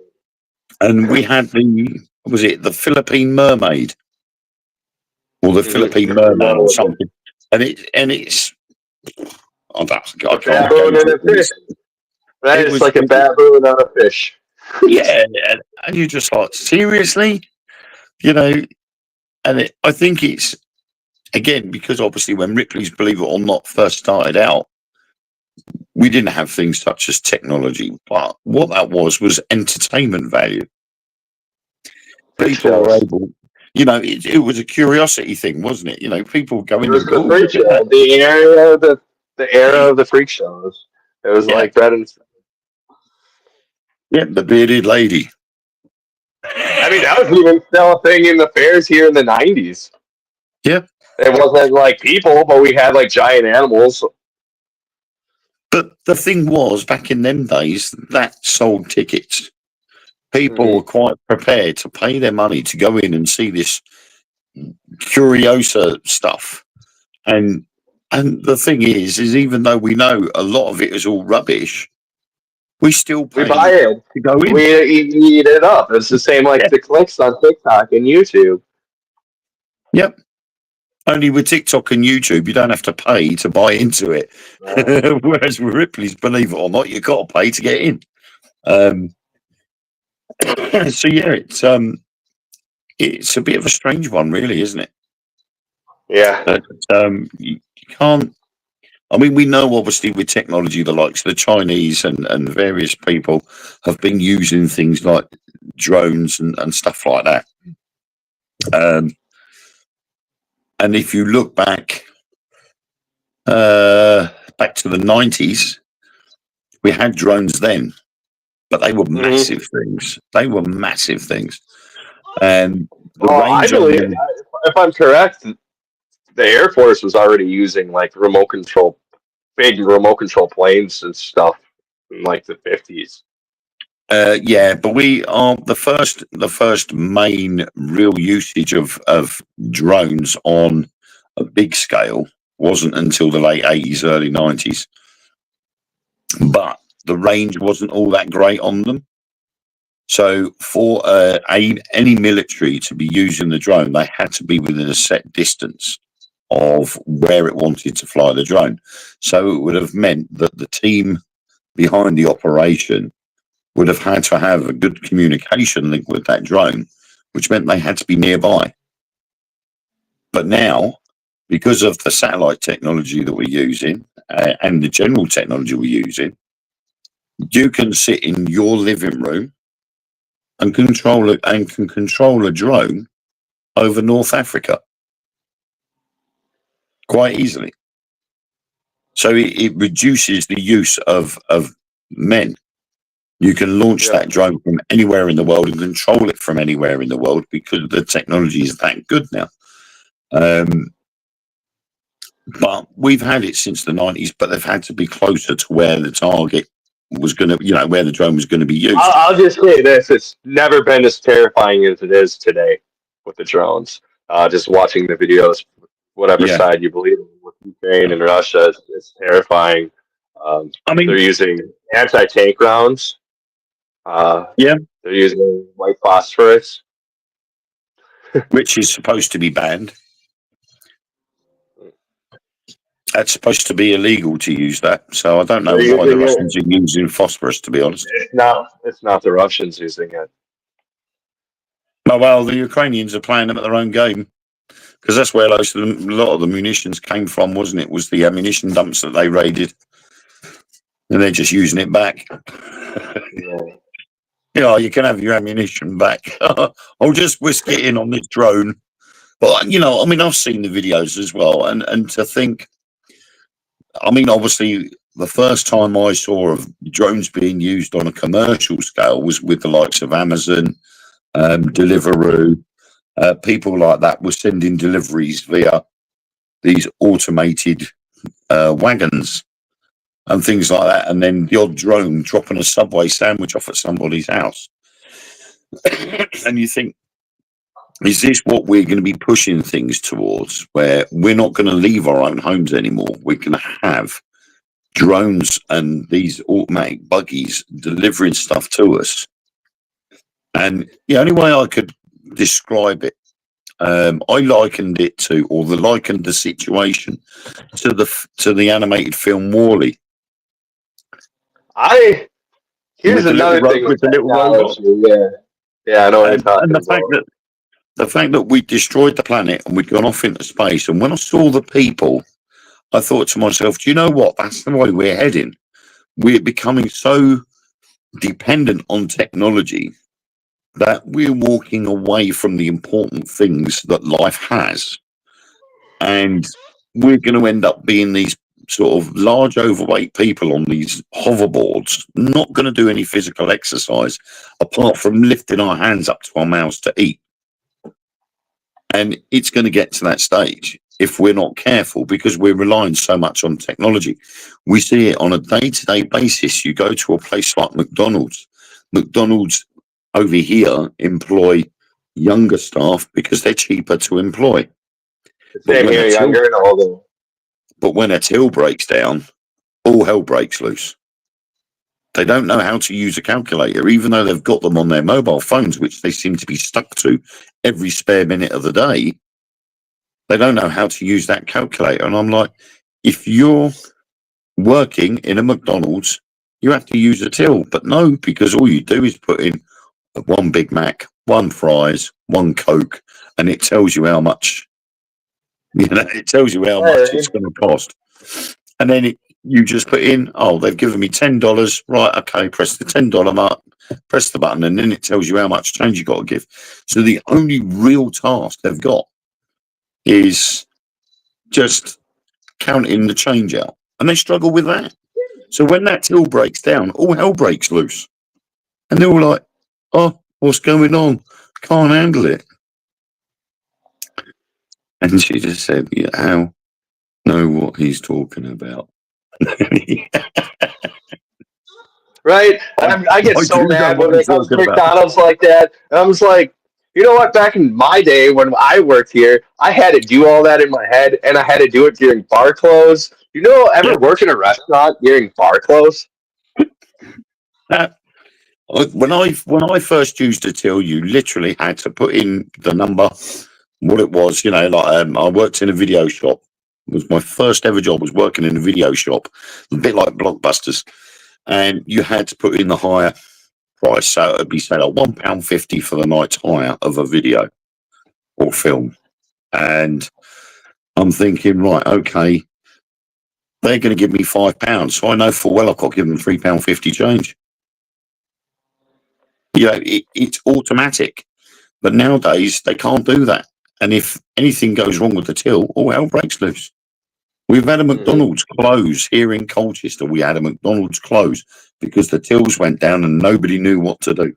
and we had the Philippine Mermaid or the Philippine Merman or something. And it's I can't baboon and a fish. That is like a baboon on a fish. Yeah, and you're just like, seriously, and I think it's again because obviously when Ripley's Believe It or Not first started out, we didn't have things such as technology, but what that was entertainment value. People were able. It was a curiosity thing, wasn't it? People go in the freak show, the era of the freak shows. It was like bread and the bearded lady. I mean, that was even still a thing in the fairs here in the 90s. Yeah, it wasn't like people, but we had like giant animals. But the thing was, back in them days, that sold tickets. People were quite prepared to pay their money to go in and see this curiosa stuff. And the thing is even though we know a lot of it is all rubbish, we still pay We buy it. to go in. We eat it up. It's the same like the clicks on TikTok and YouTube. Yep. Only with TikTok and YouTube, you don't have to pay to buy into it. Whereas with Ripley's, believe it or not, you got to pay to get in. So yeah, it's a bit of a strange one, really, isn't it? Yeah. But you can't. I mean, we know obviously with technology, the likes of the Chinese and various people have been using things like drones and stuff like that. And if you look back to the 90s, we had drones then, but they were massive things. They were massive things. And I believe, if I'm correct, the Air Force was already using like big remote control planes and stuff in like the 50s. Yeah, but we are the first main real usage of drones on a big scale wasn't until the late 80s, early 90s. But the range wasn't all that great on them. So for any military to be using the drone, they had to be within a set distance of where it wanted to fly the drone. So it would have meant that the team behind the operation would have had to have a good communication link with that drone, which meant they had to be nearby. But now, because of the satellite technology that we're using and the general technology we're using, you can sit in your living room and can control a drone over North Africa quite easily. So it reduces the use of men. You can launch that drone from anywhere in the world and control it from anywhere in the world because the technology is that good now. But we've had it since the 90s, but they've had to be closer to where the target was going to, where the drone was going to be used. I'll just say this. It's never been as terrifying as it is today with the drones. Just watching the videos, whatever side you believe in, with Ukraine and Russia, it's terrifying. I mean, they're using anti-tank rounds. They're using white phosphorus, which is supposed to be banned. That's supposed to be illegal to use that. So I don't know why the Russians are using phosphorus, to be honest. It's not the Russians using it. Oh, well, the Ukrainians are playing them at their own game. Because that's where a lot of the munitions came from, wasn't it? Was the ammunition dumps that they raided. And they're just using it back. You can have your ammunition back. I'll just whisk it in on this drone. But, I mean, I've seen the videos as well. And to think, I mean, obviously, the first time I saw of drones being used on a commercial scale was with the likes of Amazon, Deliveroo. People like that were sending deliveries via these automated wagons and things like that. And then the odd drone dropping a Subway sandwich off at somebody's house. And you think, is this what we're going to be pushing things towards, where we're not going to leave our own homes anymore? We're going to have drones and these automatic buggies delivering stuff to us. And the only way I could describe it, I likened the situation to the animated film WALL-E. Here's another thing with the little robot. Yeah, I know what you're talking about. The fact that we destroyed the planet and we'd gone off into space, and when I saw the people, I thought to myself, do you know what? That's the way we're heading. We're becoming so dependent on technology that we're walking away from the important things that life has. And we're going to end up being these sort of large, overweight people on these hoverboards, not going to do any physical exercise apart from lifting our hands up to our mouths to eat. And it's going to get to that stage. if we're not careful, because we're relying so much on technology. We see it on a day-to-day basis. You go to a place like McDonald's. McDonald's over here employ younger staff because they're cheaper to employ. Same here, younger and older. But when a till breaks down, all hell breaks loose. They don't know how to use a calculator, even though they've got them on their mobile phones, which they seem to be stuck to every spare minute of the day. They don't know how to use that calculator. And I'm like, if you're working in a McDonald's, you have to use a till. But no, because all you do is put in one Big Mac, one fries, one Coke, and it tells you how much, it tells you how much it's going to cost. And then you just put in, oh, they've given me $10. Right, okay, press the $10 mark, press the button, and then it tells you how much change you got to give. So the only real task they've got is just counting the change out. And they struggle with that. So when that till breaks down, all hell breaks loose. And they're all like, oh, what's going on? Can't handle it. And she just said, yeah, how know what he's talking about? Right? I get so mad when it comes to McDonald's like that. And I'm just like, you know what? Back in my day when I worked here, I had to do all that in my head, and I had to do it during bar close. You know, ever work in a restaurant during bar close? When I first used a till, you literally had to put in the number, what it was. You know, like I worked in a video shop. It was my first ever job. Was working in a video shop, a bit like Blockbusters, and you had to put in the higher price. So it'd be say like £1.50 for the night's hire of a video or film. And I'm thinking, right, okay, they're going to give me £5, so I know full well I've got to give them £3.50 change. You know, it's automatic. But nowadays they can't do that. And if anything goes wrong with the till, all hell breaks loose. We've had a McDonald's close here in Colchester. We had a McDonald's close because the tills went down and nobody knew what to do.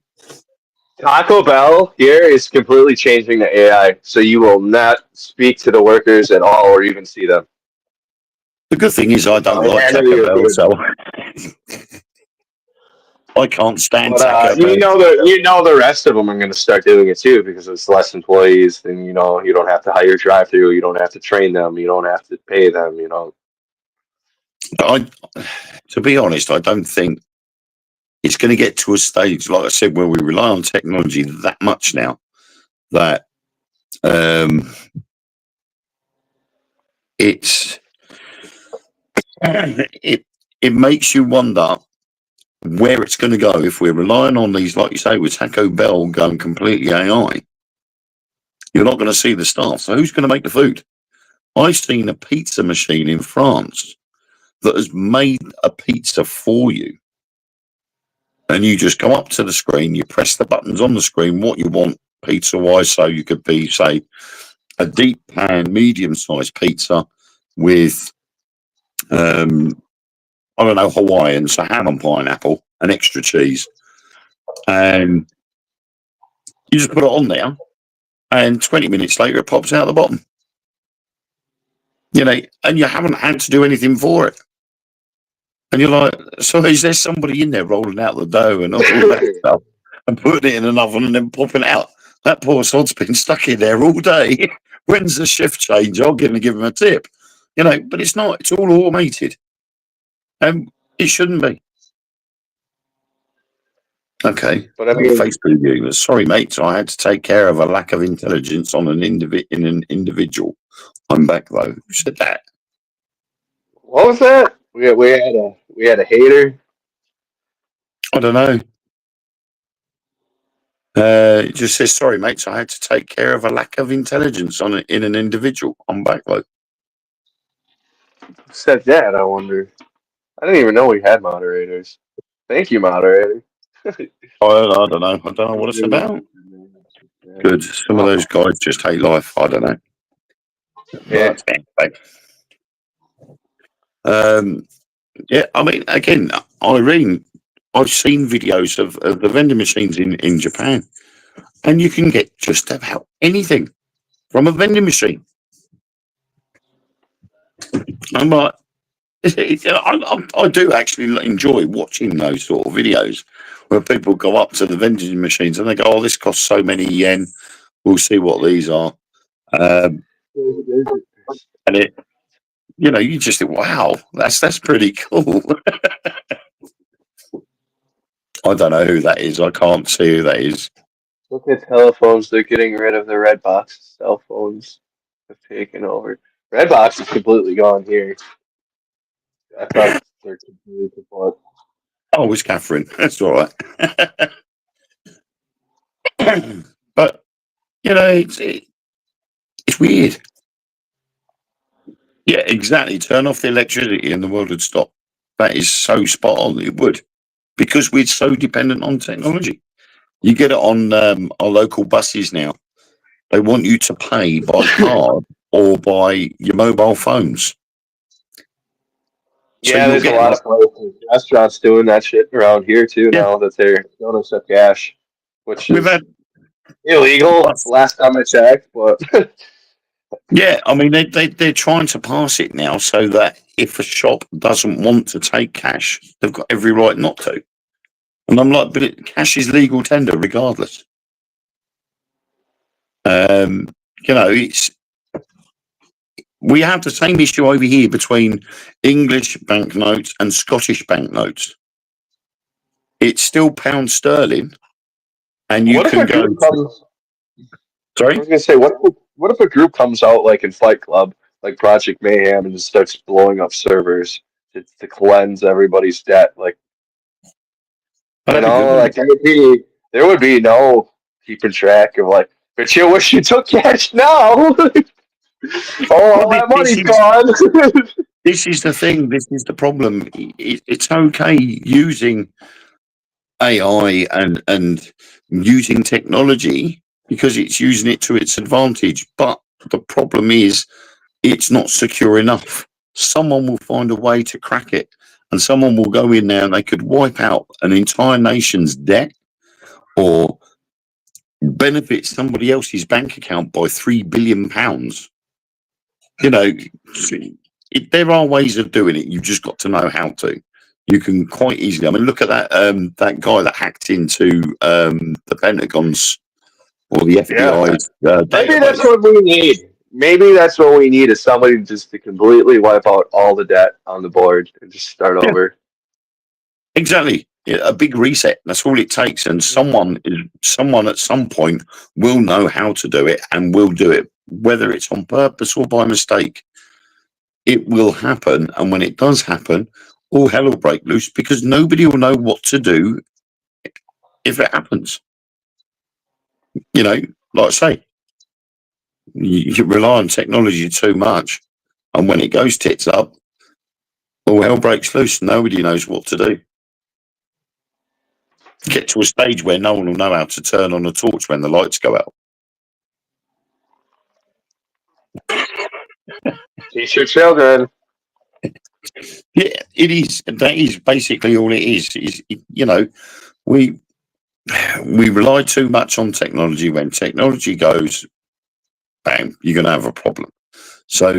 Taco Bell here is completely changing the AI, so you will not speak to the workers at all or even see them. The good thing is I don't like Taco Bell, so I can't stand Taco Bell. You know the rest of them are going to start doing it too because it's less employees. Then you don't have to hire drive-through. You don't have to train them. You don't have to pay them. To be honest, I don't think it's going to get to a stage, like I said, where we rely on technology that much now that it makes you wonder where it's going to go if we're relying on these, like you say, with Taco Bell going completely AI. You're not going to see the staff. So who's going to make the food? I've seen a pizza machine in France that has made a pizza for you. And you just go up to the screen, you press the buttons on the screen, what you want pizza-wise. So you could be, say, a deep pan, medium-sized pizza with, I don't know, Hawaiian, so ham and pineapple, and extra cheese. And you just put it on there, and 20 minutes later, it pops out the bottom. You know, and you haven't had to do anything for it. And you're like, so is there somebody in there rolling out the dough and all that stuff and putting it in an oven and then popping it out? That poor sod's been stuck in there all day. When's the shift change? I'm going to give him a tip. You know, but it's not. It's all automated. And it shouldn't be. Okay. But I mean, Facebook viewers. Sorry, mate. I had to take care of a lack of intelligence on an individual. I'm back though. Who said that? What was that? We had a hater. I don't know. It just says, sorry, mates, I had to take care of a lack of intelligence in an individual. I'm back though. Who said that? I wonder. I didn't even know we had moderators. Thank you, moderator. I don't know. I don't know what it's about. Good. Some of those guys just hate life. I don't know. Yeah. Yeah, I mean, again, Irene, I've seen videos of the vending machines in Japan, and you can get just about anything from a vending machine. I'm like, I do actually enjoy watching those sort of videos where people go up to the vending machines and they go, "Oh, this costs so many yen. We'll see what these are." Um, and it, you just think, "Wow, that's pretty cool." I don't know who that is. I can't see who that is. Look at telephones. They're getting rid of the red box. Cell phones have taken over. Red box is completely gone here. I thought they're completely kaput. Oh, it's Catherine. That's all right. But it's weird. Yeah, exactly. Turn off the electricity and the world would stop. That is so spot on. It would, because we're so dependent on technology. You get it on our local buses now. They want you to pay by card or by your mobile phones. So Yeah, you'll there's a get lot of places, restaurants doing that shit around here too yeah. now that they're don't accept cash, which We've is had illegal last time I checked, but yeah. I mean they're trying to pass it now so that if a shop doesn't want to take cash, they've got every right not to. And I'm like, but cash is legal tender regardless. It's we have the same issue over here between English banknotes and Scottish banknotes. It's still pound sterling, and you what if can a go. group comes? I Sorry, was gonna say, what if a group comes out like in Fight Club, like Project Mayhem, and just starts blowing up servers to cleanse everybody's debt? Like, that'd be good, like wouldn't there would be no keeping track of like, but you wish you took cash now. Oh, it? Well, all that money's gone. this is the thing. This is the problem. It's okay using AI and using technology because it's using it to its advantage. But the problem is it's not secure enough. Someone will find a way to crack it, and someone will go in there and they could wipe out an entire nation's debt or benefit somebody else's bank account by £3 billion. There are ways of doing it. You've just got to know how to. You can quite easily. I mean, look at that guy that hacked into the Pentagon's or the FBI's Maybe that's database. what we need. Maybe that's what we need is somebody just to completely wipe out all the debt on the board and just start Yeah, over. exactly. Yeah, a big reset. That's all it takes. And someone at some point will know how to do it and will do it, whether it's on purpose or by mistake. It will happen. And when it does happen, all hell will break loose because nobody will know what to do if it happens. Like I say, you rely on technology too much. And when it goes tits up, all hell breaks loose. Nobody knows what to do. Get to a stage where no one will know how to turn on a torch when the lights go out. Teach your children. Yeah, it is. That is basically all it is. We rely too much on technology. When technology goes, bang, you're going to have a problem. So,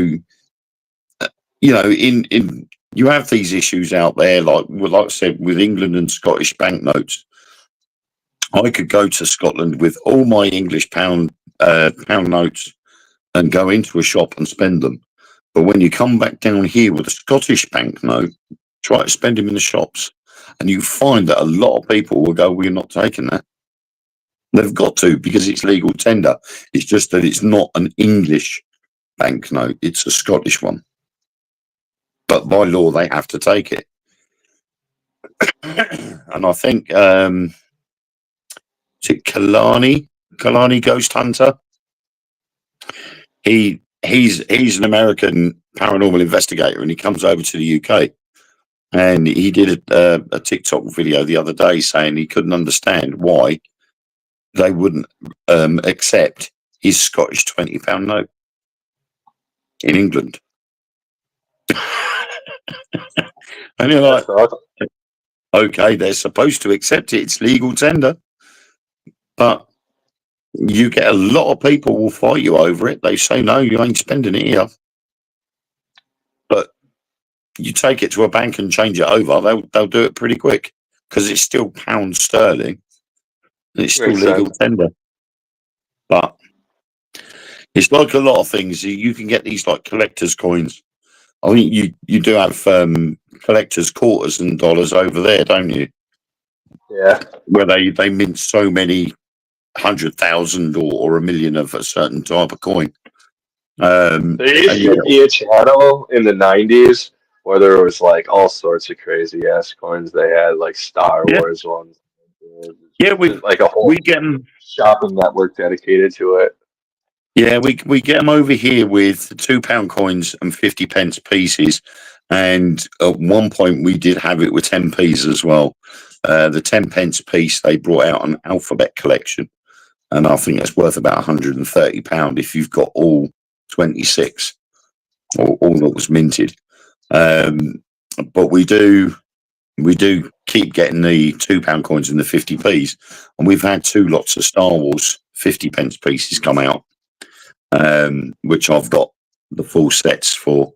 in you have these issues out there, like I said, with England and Scottish banknotes. I could go to Scotland with all my English pound notes and go into a shop and spend them. But when you come back down here with a Scottish banknote, try to spend them in the shops, and you find that a lot of people will go, "We're not taking that." They've got to because it's legal tender. It's just that it's not an English banknote; it's a Scottish one. But by law, they have to take it. And I think is it Kalani Ghost Hunter. He's an American paranormal investigator, and he comes over to the UK. And he did a TikTok video the other day saying he couldn't understand why they wouldn't accept his Scottish £20 note in England. And you're like, okay, they're supposed to accept it. It's legal tender. But you get a lot of people will fight you over it. They say, no, you ain't spending it here. But you take it to a bank and change it over, they'll do it pretty quick because it's still pound sterling and it's still Makes legal sense. tender. But it's like a lot of things. You can get these like collector's coins. I think you do have collector's quarters and dollars over there, don't you? Yeah. Where they mint so many 100,000 or a million of a certain type of coin. There used And to be a channel in the 90s where there was like all sorts of crazy ass coins. They had like Star yeah, Wars ones. yeah, Like a whole we get them. shopping network dedicated to it. Yeah, we get them over here with £2 coins and 50 pence pieces. And at one point, we did have it with 10p's as well. The 10 pence piece, they brought out an alphabet collection. And I think it's worth about £130 if you've got all 26 or all that was minted. But we do keep getting the £2 coins and the 50p's. And we've had 2 lots of Star Wars 50 pence pieces come out. Which I've got the full sets for,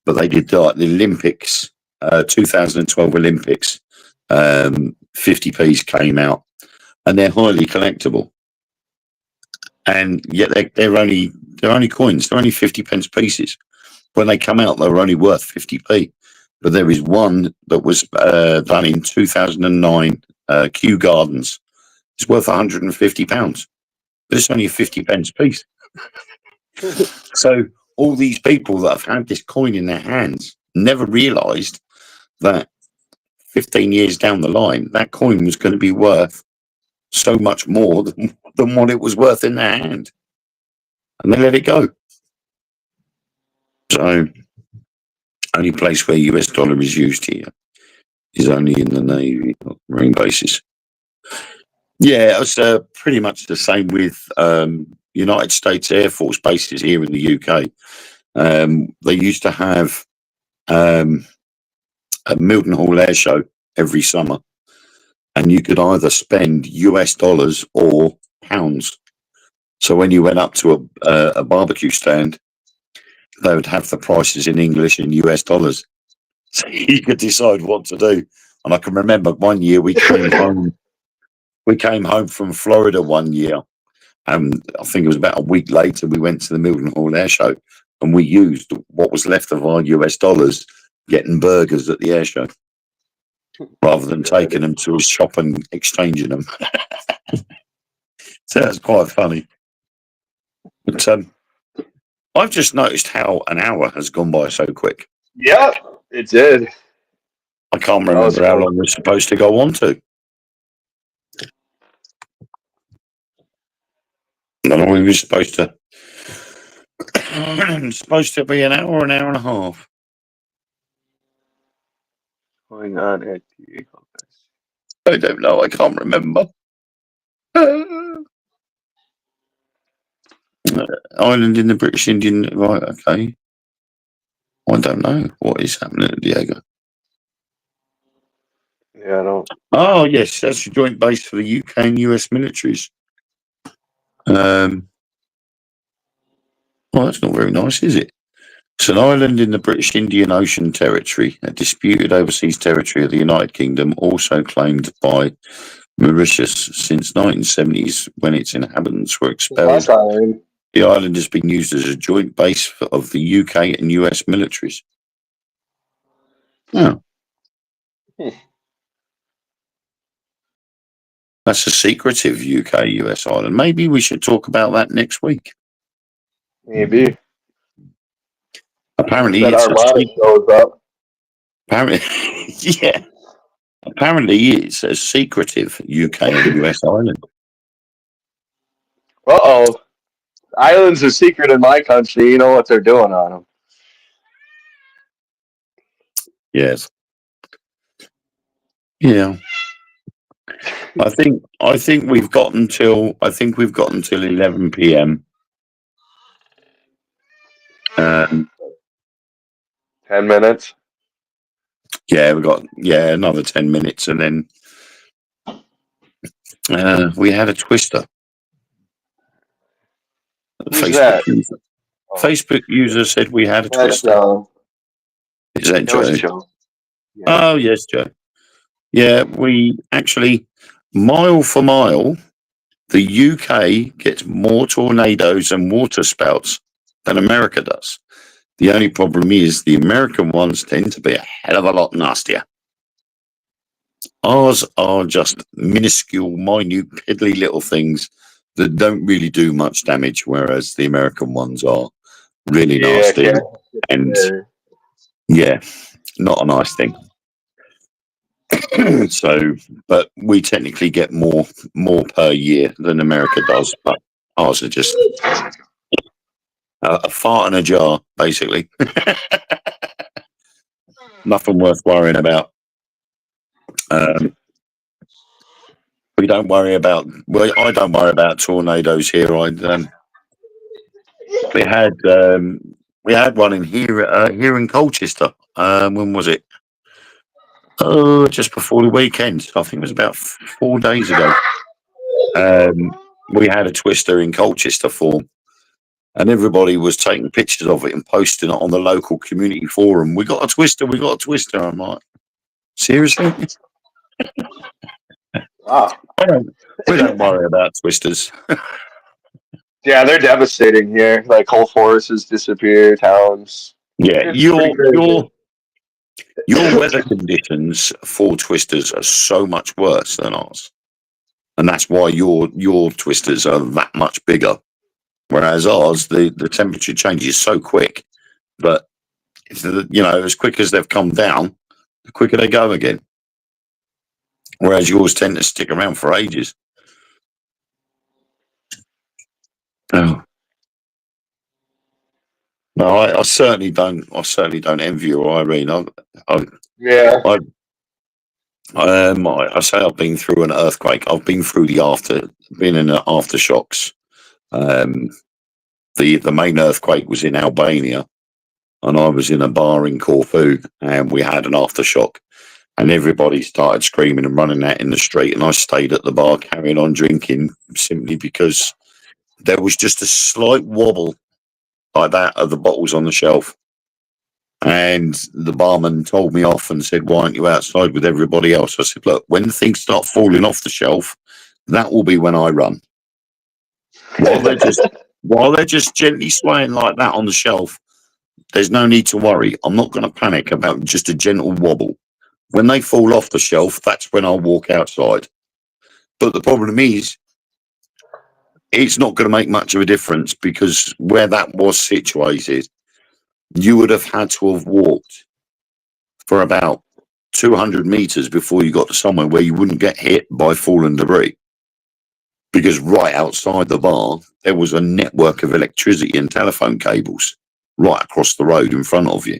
but they did like the Olympics, 2012 Olympics, 50p's came out, and they're highly collectible, and yet they're only coins, they're only 50 pence pieces. When they come out, they were only worth 50p. But there is one that was done in 2009, Kew Gardens. It's worth £150, but it's only a 50 pence piece. So all these people that have had this coin in their hands never realised that 15 years down the line, that coin was going to be worth so much more than what it was worth in their hand. And they let it go. So only place where US dollar is used here is only in the Navy, not Marine bases. Yeah, it's pretty much the same with United States Air Force bases here in the UK. They used to have a Milton Hall Air Show every summer, and you could either spend US dollars or pounds. So when you went up to a barbecue stand, they would have the prices in English and US dollars. So you could decide what to do. And I can remember one year we came home. We came home from Florida one year, and I think it was about a week later we went to the Milton Hall Air Show, and we used what was left of our US dollars getting burgers at the air show rather than taking them to a shop and exchanging them. So that's quite funny. But I've just noticed how an hour has gone by so quick. Yep, it did. I can't remember how long we're supposed to go on to. No, we were supposed to be an hour and a half. Going on at I don't know. I can't remember. Island in the British Indian. Right, okay. I don't know what is happening at Diego. Yeah, I don't. Oh, yes, that's a joint base for the UK and US militaries. Well, that's not very nice, is it? It's an island in the British Indian Ocean Territory, a disputed overseas territory of the United Kingdom, also claimed by Mauritius since 1970s when its inhabitants were expelled. The island has been used as a joint base of the UK and US militaries. Oh. That's a secretive UK-US island. Maybe we should talk about that next week. Maybe. Apparently, that it's Armada shows up. Apparently, yeah. Apparently, it's a secretive UK and US island. Uh-oh. Islands are secret in my country. You know what they're doing on them. Yes. Yeah. I think we've got until 11 p.m. 10 minutes. Yeah, we've got another 10 minutes, and then we had a twister. Who's that? Facebook user said we had a twister. Is that It was Joe? Joe. Yeah. Oh, yes, Joe. Yeah, we actually, mile for mile, the UK gets more tornadoes and water spouts than America does. The only problem is the American ones tend to be a hell of a lot nastier. Ours are just minuscule, minute, piddly little things that don't really do much damage, whereas the American ones are really Yeah, nasty and, yeah, not a nice thing. So, but we technically get more per year than America does, but ours are just a fart in a jar, basically. Nothing worth worrying about. We don't worry about. Well, I don't worry about tornadoes here. We had we had one in here in Colchester. When was it? Oh, just before the weekend. I think it was about 4 days ago. We had a twister in Colchester form, and everybody was taking pictures of it and posting it on the local community forum. We got a twister. We got a twister. I'm like, seriously? Wow. We don't worry about twisters. Yeah, they're devastating here. Like whole forests disappear, towns. Yeah, It's pretty crazy. your weather conditions for twisters are so much worse than ours, and that's why your twisters are that much bigger. Whereas ours, the temperature changes so quick, but as quick as they've come down, the quicker they go again. Whereas yours tend to stick around for ages. Oh. No, I certainly don't. I certainly don't envy you, Irene. Yeah. I say I've been through an earthquake. I've been through been in the aftershocks. The main earthquake was in Albania, and I was in a bar in Corfu, and we had an aftershock, and everybody started screaming and running out in the street, and I stayed at the bar carrying on drinking simply because there was just a slight wobble like that of the bottles on the shelf. And the barman told me off and said, "Why aren't you outside with everybody else?" I said, "Look, when things start falling off the shelf, that will be when I run. While they're just gently swaying like that on the shelf, there's no need to worry. I'm not going to panic about just a gentle wobble. When they fall off the shelf, that's when I'll walk outside." But the problem is, it's not going to make much of a difference because where that was situated, you would have had to have walked for about 200 meters before you got to somewhere where you wouldn't get hit by fallen debris. Because right outside the bar, there was a network of electricity and telephone cables right across the road in front of you.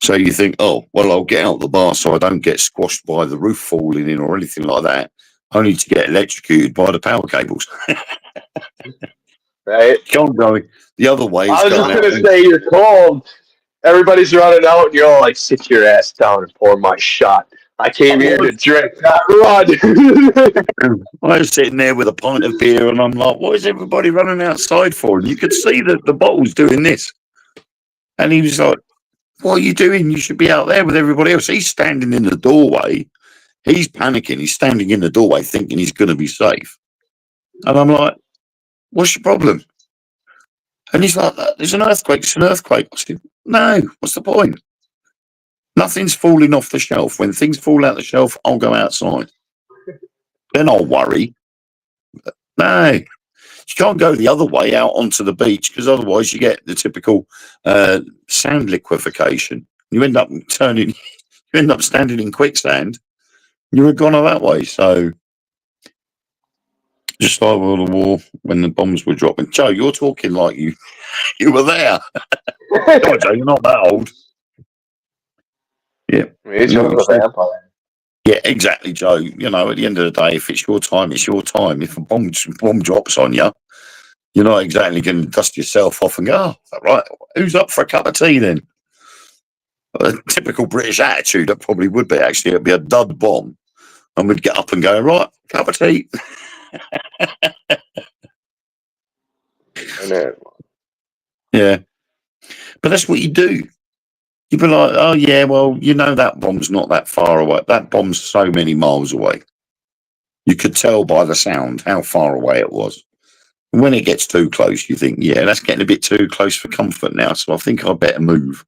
So you think, oh, well, I'll get out the bar so I don't get squashed by the roof falling in or anything like that, only to get electrocuted by the power cables. Right. Can't go the other way. I was just going to say, you're cold. Everybody's running out, and you're all like, sit your ass down and pour my shot. I came here to drink, not run. I was sitting there with a pint of beer, and I'm like, what is everybody running outside for? And you could see that the bottle's doing this. And he was like, what are you doing? You should be out there with everybody else. He's standing in the doorway. He's panicking. He's standing in the doorway thinking he's going to be safe. And I'm like, what's your problem? And he's like, there's an earthquake. It's an earthquake. I said, no, what's the point? Nothing's falling off the shelf. When things fall out the shelf, I'll go outside. Then I'll worry. No, you can't go the other way out onto the beach because otherwise you get the typical sand liquefaction. You end up standing in quicksand. You're a goner that way. So just like World of War when the bombs were dropping. Joe, you're talking like you were there. No, Joe, you're not that old. Yeah. Yeah, exactly, Joe. At the end of the day, if it's your time, it's your time. If a bomb drops on you, you're not exactly going to dust yourself off and go, oh, right, who's up for a cup of tea then? A typical British attitude, that probably would be, actually. It'd be a dud bomb. And we'd get up and go, right, cup of tea. Yeah. But that's what you do. You'd be like, oh yeah, well, that bomb's not that far away. That bomb's so many miles away. You could tell by the sound how far away it was. And when it gets too close, you think, yeah, that's getting a bit too close for comfort now. So I think I'd better move.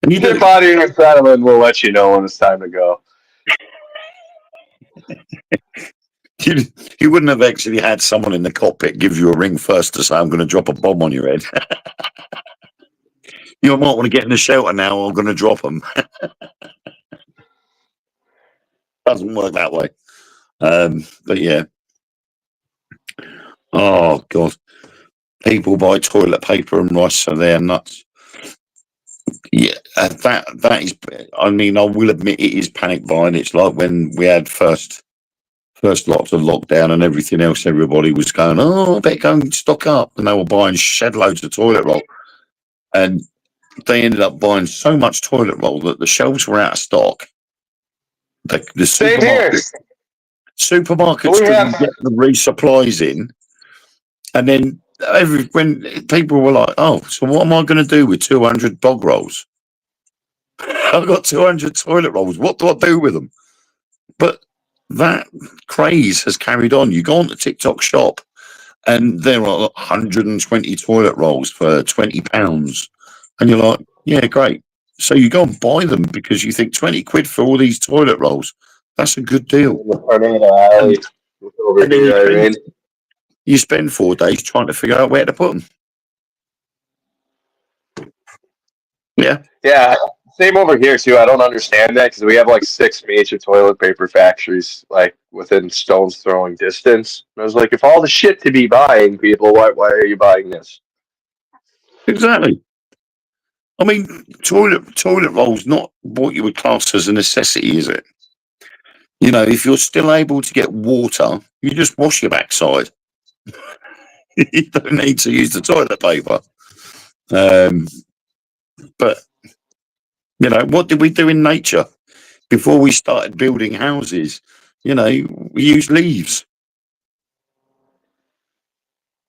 And you Your do. body and settlement will let you know when it's time to go. You wouldn't have actually had someone in the cockpit give you a ring first to say, I'm going to drop a bomb on your head. You might want to get in the shelter now, or I'm going to drop them. Doesn't work that way. But yeah. Oh, God. People buy toilet paper and rice, so they're nuts. Yeah, that is. I mean, I will admit it is panic buying. It's like when we had first lots of lockdown and everything else. Everybody was going, "Oh, I better go and stock up," and they were buying shed loads of toilet roll, and they ended up buying so much toilet roll that the shelves were out of stock. The Same here. supermarkets We couldn't have get the resupplies in, and then when people were like, "Oh, so what am I going to do with 200 dog rolls? I've got 200 toilet rolls. What do I do with them?" But that craze has carried on. You go on to TikTok shop, and there are 120 toilet rolls for £20, and you're like, "Yeah, great." So you go and buy them because you think 20 quid for all these toilet rolls. That's a good deal. in the Tornado Alley over And then here, Irene. you spend 4 days trying to figure out where to put them. Yeah. Yeah, same over here too. I don't understand that because we have like 6 major toilet paper factories like within stone's throwing distance. And I was like, if all the shit to be buying, people, why are you buying this? Exactly. I mean, toilet roll's not what you would class as a necessity, is it? If you're still able to get water, you just wash your backside. You don't need to use the toilet paper. But what did we do in nature before we started building houses? We used leaves,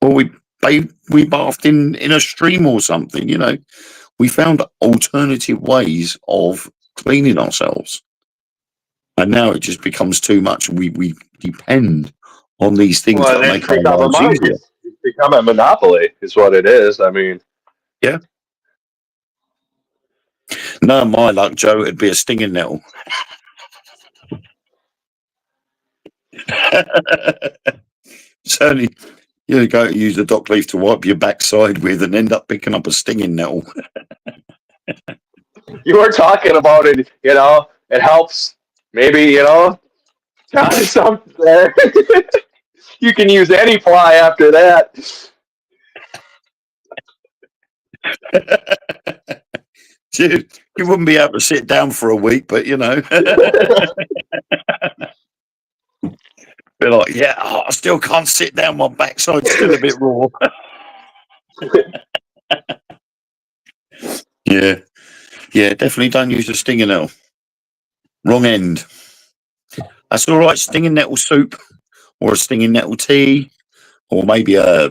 or we bathed in a stream or something. We found alternative ways of cleaning ourselves, and now it just becomes too much. We depend on these things Well, that it's make our become a lives market. easier. It's become a monopoly, is what it is. I mean, Yeah. No, my luck, Joe, it'd be a stinging nettle. Certainly, you go to use the dock leaf to wipe your backside with and end up picking up a stinging nettle. you were talking about it. It helps. Maybe try something there. You can use any fly after that. Dude, you wouldn't be able to sit down for a week, but be like, yeah, I still can't sit down. My backside's still a bit raw. Yeah. Yeah, definitely don't use a stinging nettle. Wrong end. That's all right. Stinging nettle soup or a stinging nettle tea or maybe a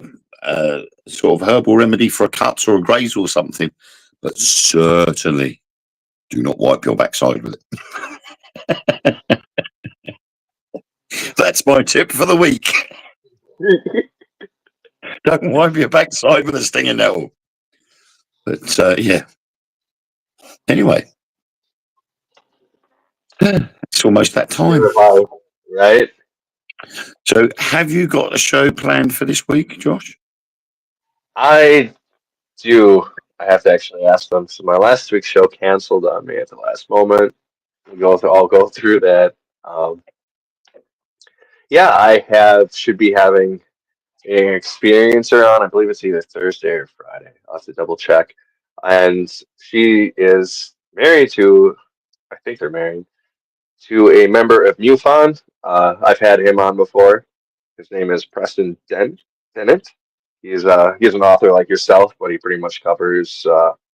sort of herbal remedy for a cut or a graze or something. But certainly do not wipe your backside with it. That's my tip for the week. Don't wipe your backside with a stinging nettle. But yeah. Anyway, it's almost that time. Right? So, have you got a show planned for this week, Josh? I do. I have to actually ask them. So my last week's show canceled on me at the last moment. I'll go through that. Um, yeah, should be having an experiencer on. I believe it's either Thursday or Friday. I'll have to double check. And she is married to, I think they're married to a member of MUFON. I've had him on before. His name is Preston Dennett. He's an author like yourself, but he pretty much covers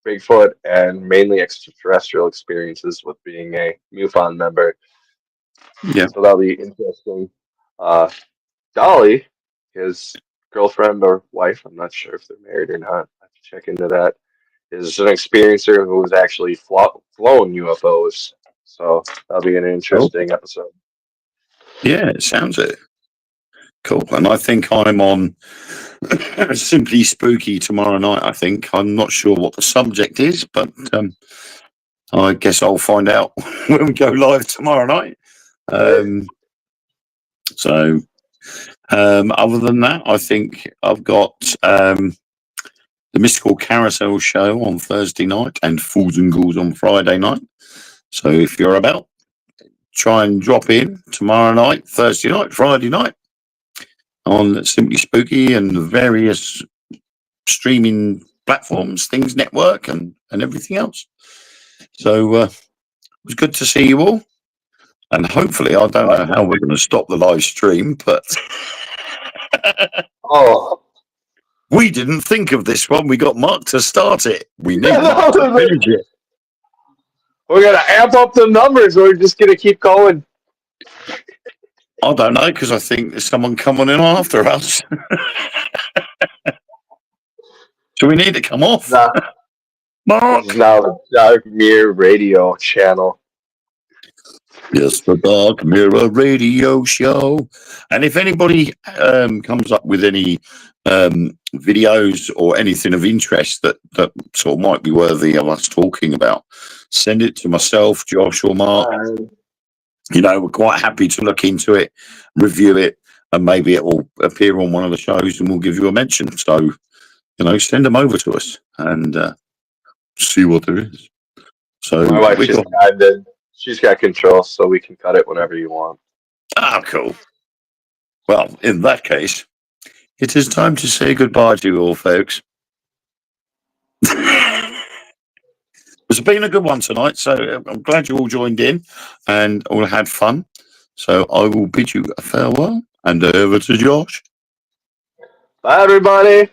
Bigfoot and mainly extraterrestrial experiences with being a MUFON member. Yeah. So that'll be interesting. Dolly, his girlfriend or wife, I'm not sure if they're married or not. I have to check into that. is an experiencer who has actually flown UFOs. So that'll be an interesting episode. Yeah, it sounds it. Cool. And I think I'm on Simply Spooky tomorrow night, I think. I'm not sure what the subject is, but I guess I'll find out when we go live tomorrow night. So other than that, I think I've got the Mystical Carousel show on Thursday night and Fools and Ghouls on Friday night. So if you're about, try and drop in tomorrow night, Thursday night, Friday night on Simply Spooky and the various streaming platforms, Things Network and everything else. So it was good to see you all. And hopefully, I don't know how we're going to stop the live stream, but we didn't think of this one. We got Mark to start it. We need Mark to finish it. We're going to amp up the numbers, or we're just going to keep going. I don't know, because I think there's someone coming in after us. So we need to come off. Mark! This is now the Dark Mirror Radio channel. Yes, the Dark Mirror Radio Show. And if anybody comes up with any videos or anything of interest that sort of might be worthy of us talking about, send it to myself, Josh, or Mark. We're quite happy to look into it, review it, and maybe it will appear on one of the shows and we'll give you a mention. So, send them over to us and see what there is. So my wife just chimed in. She's got control, so we can cut it whenever you want. Ah, cool. Well, in that case, it is time to say goodbye to you all, folks. It's been a good one tonight, so I'm glad you all joined in and all had fun. So I will bid you a farewell and over to Josh. Bye, everybody.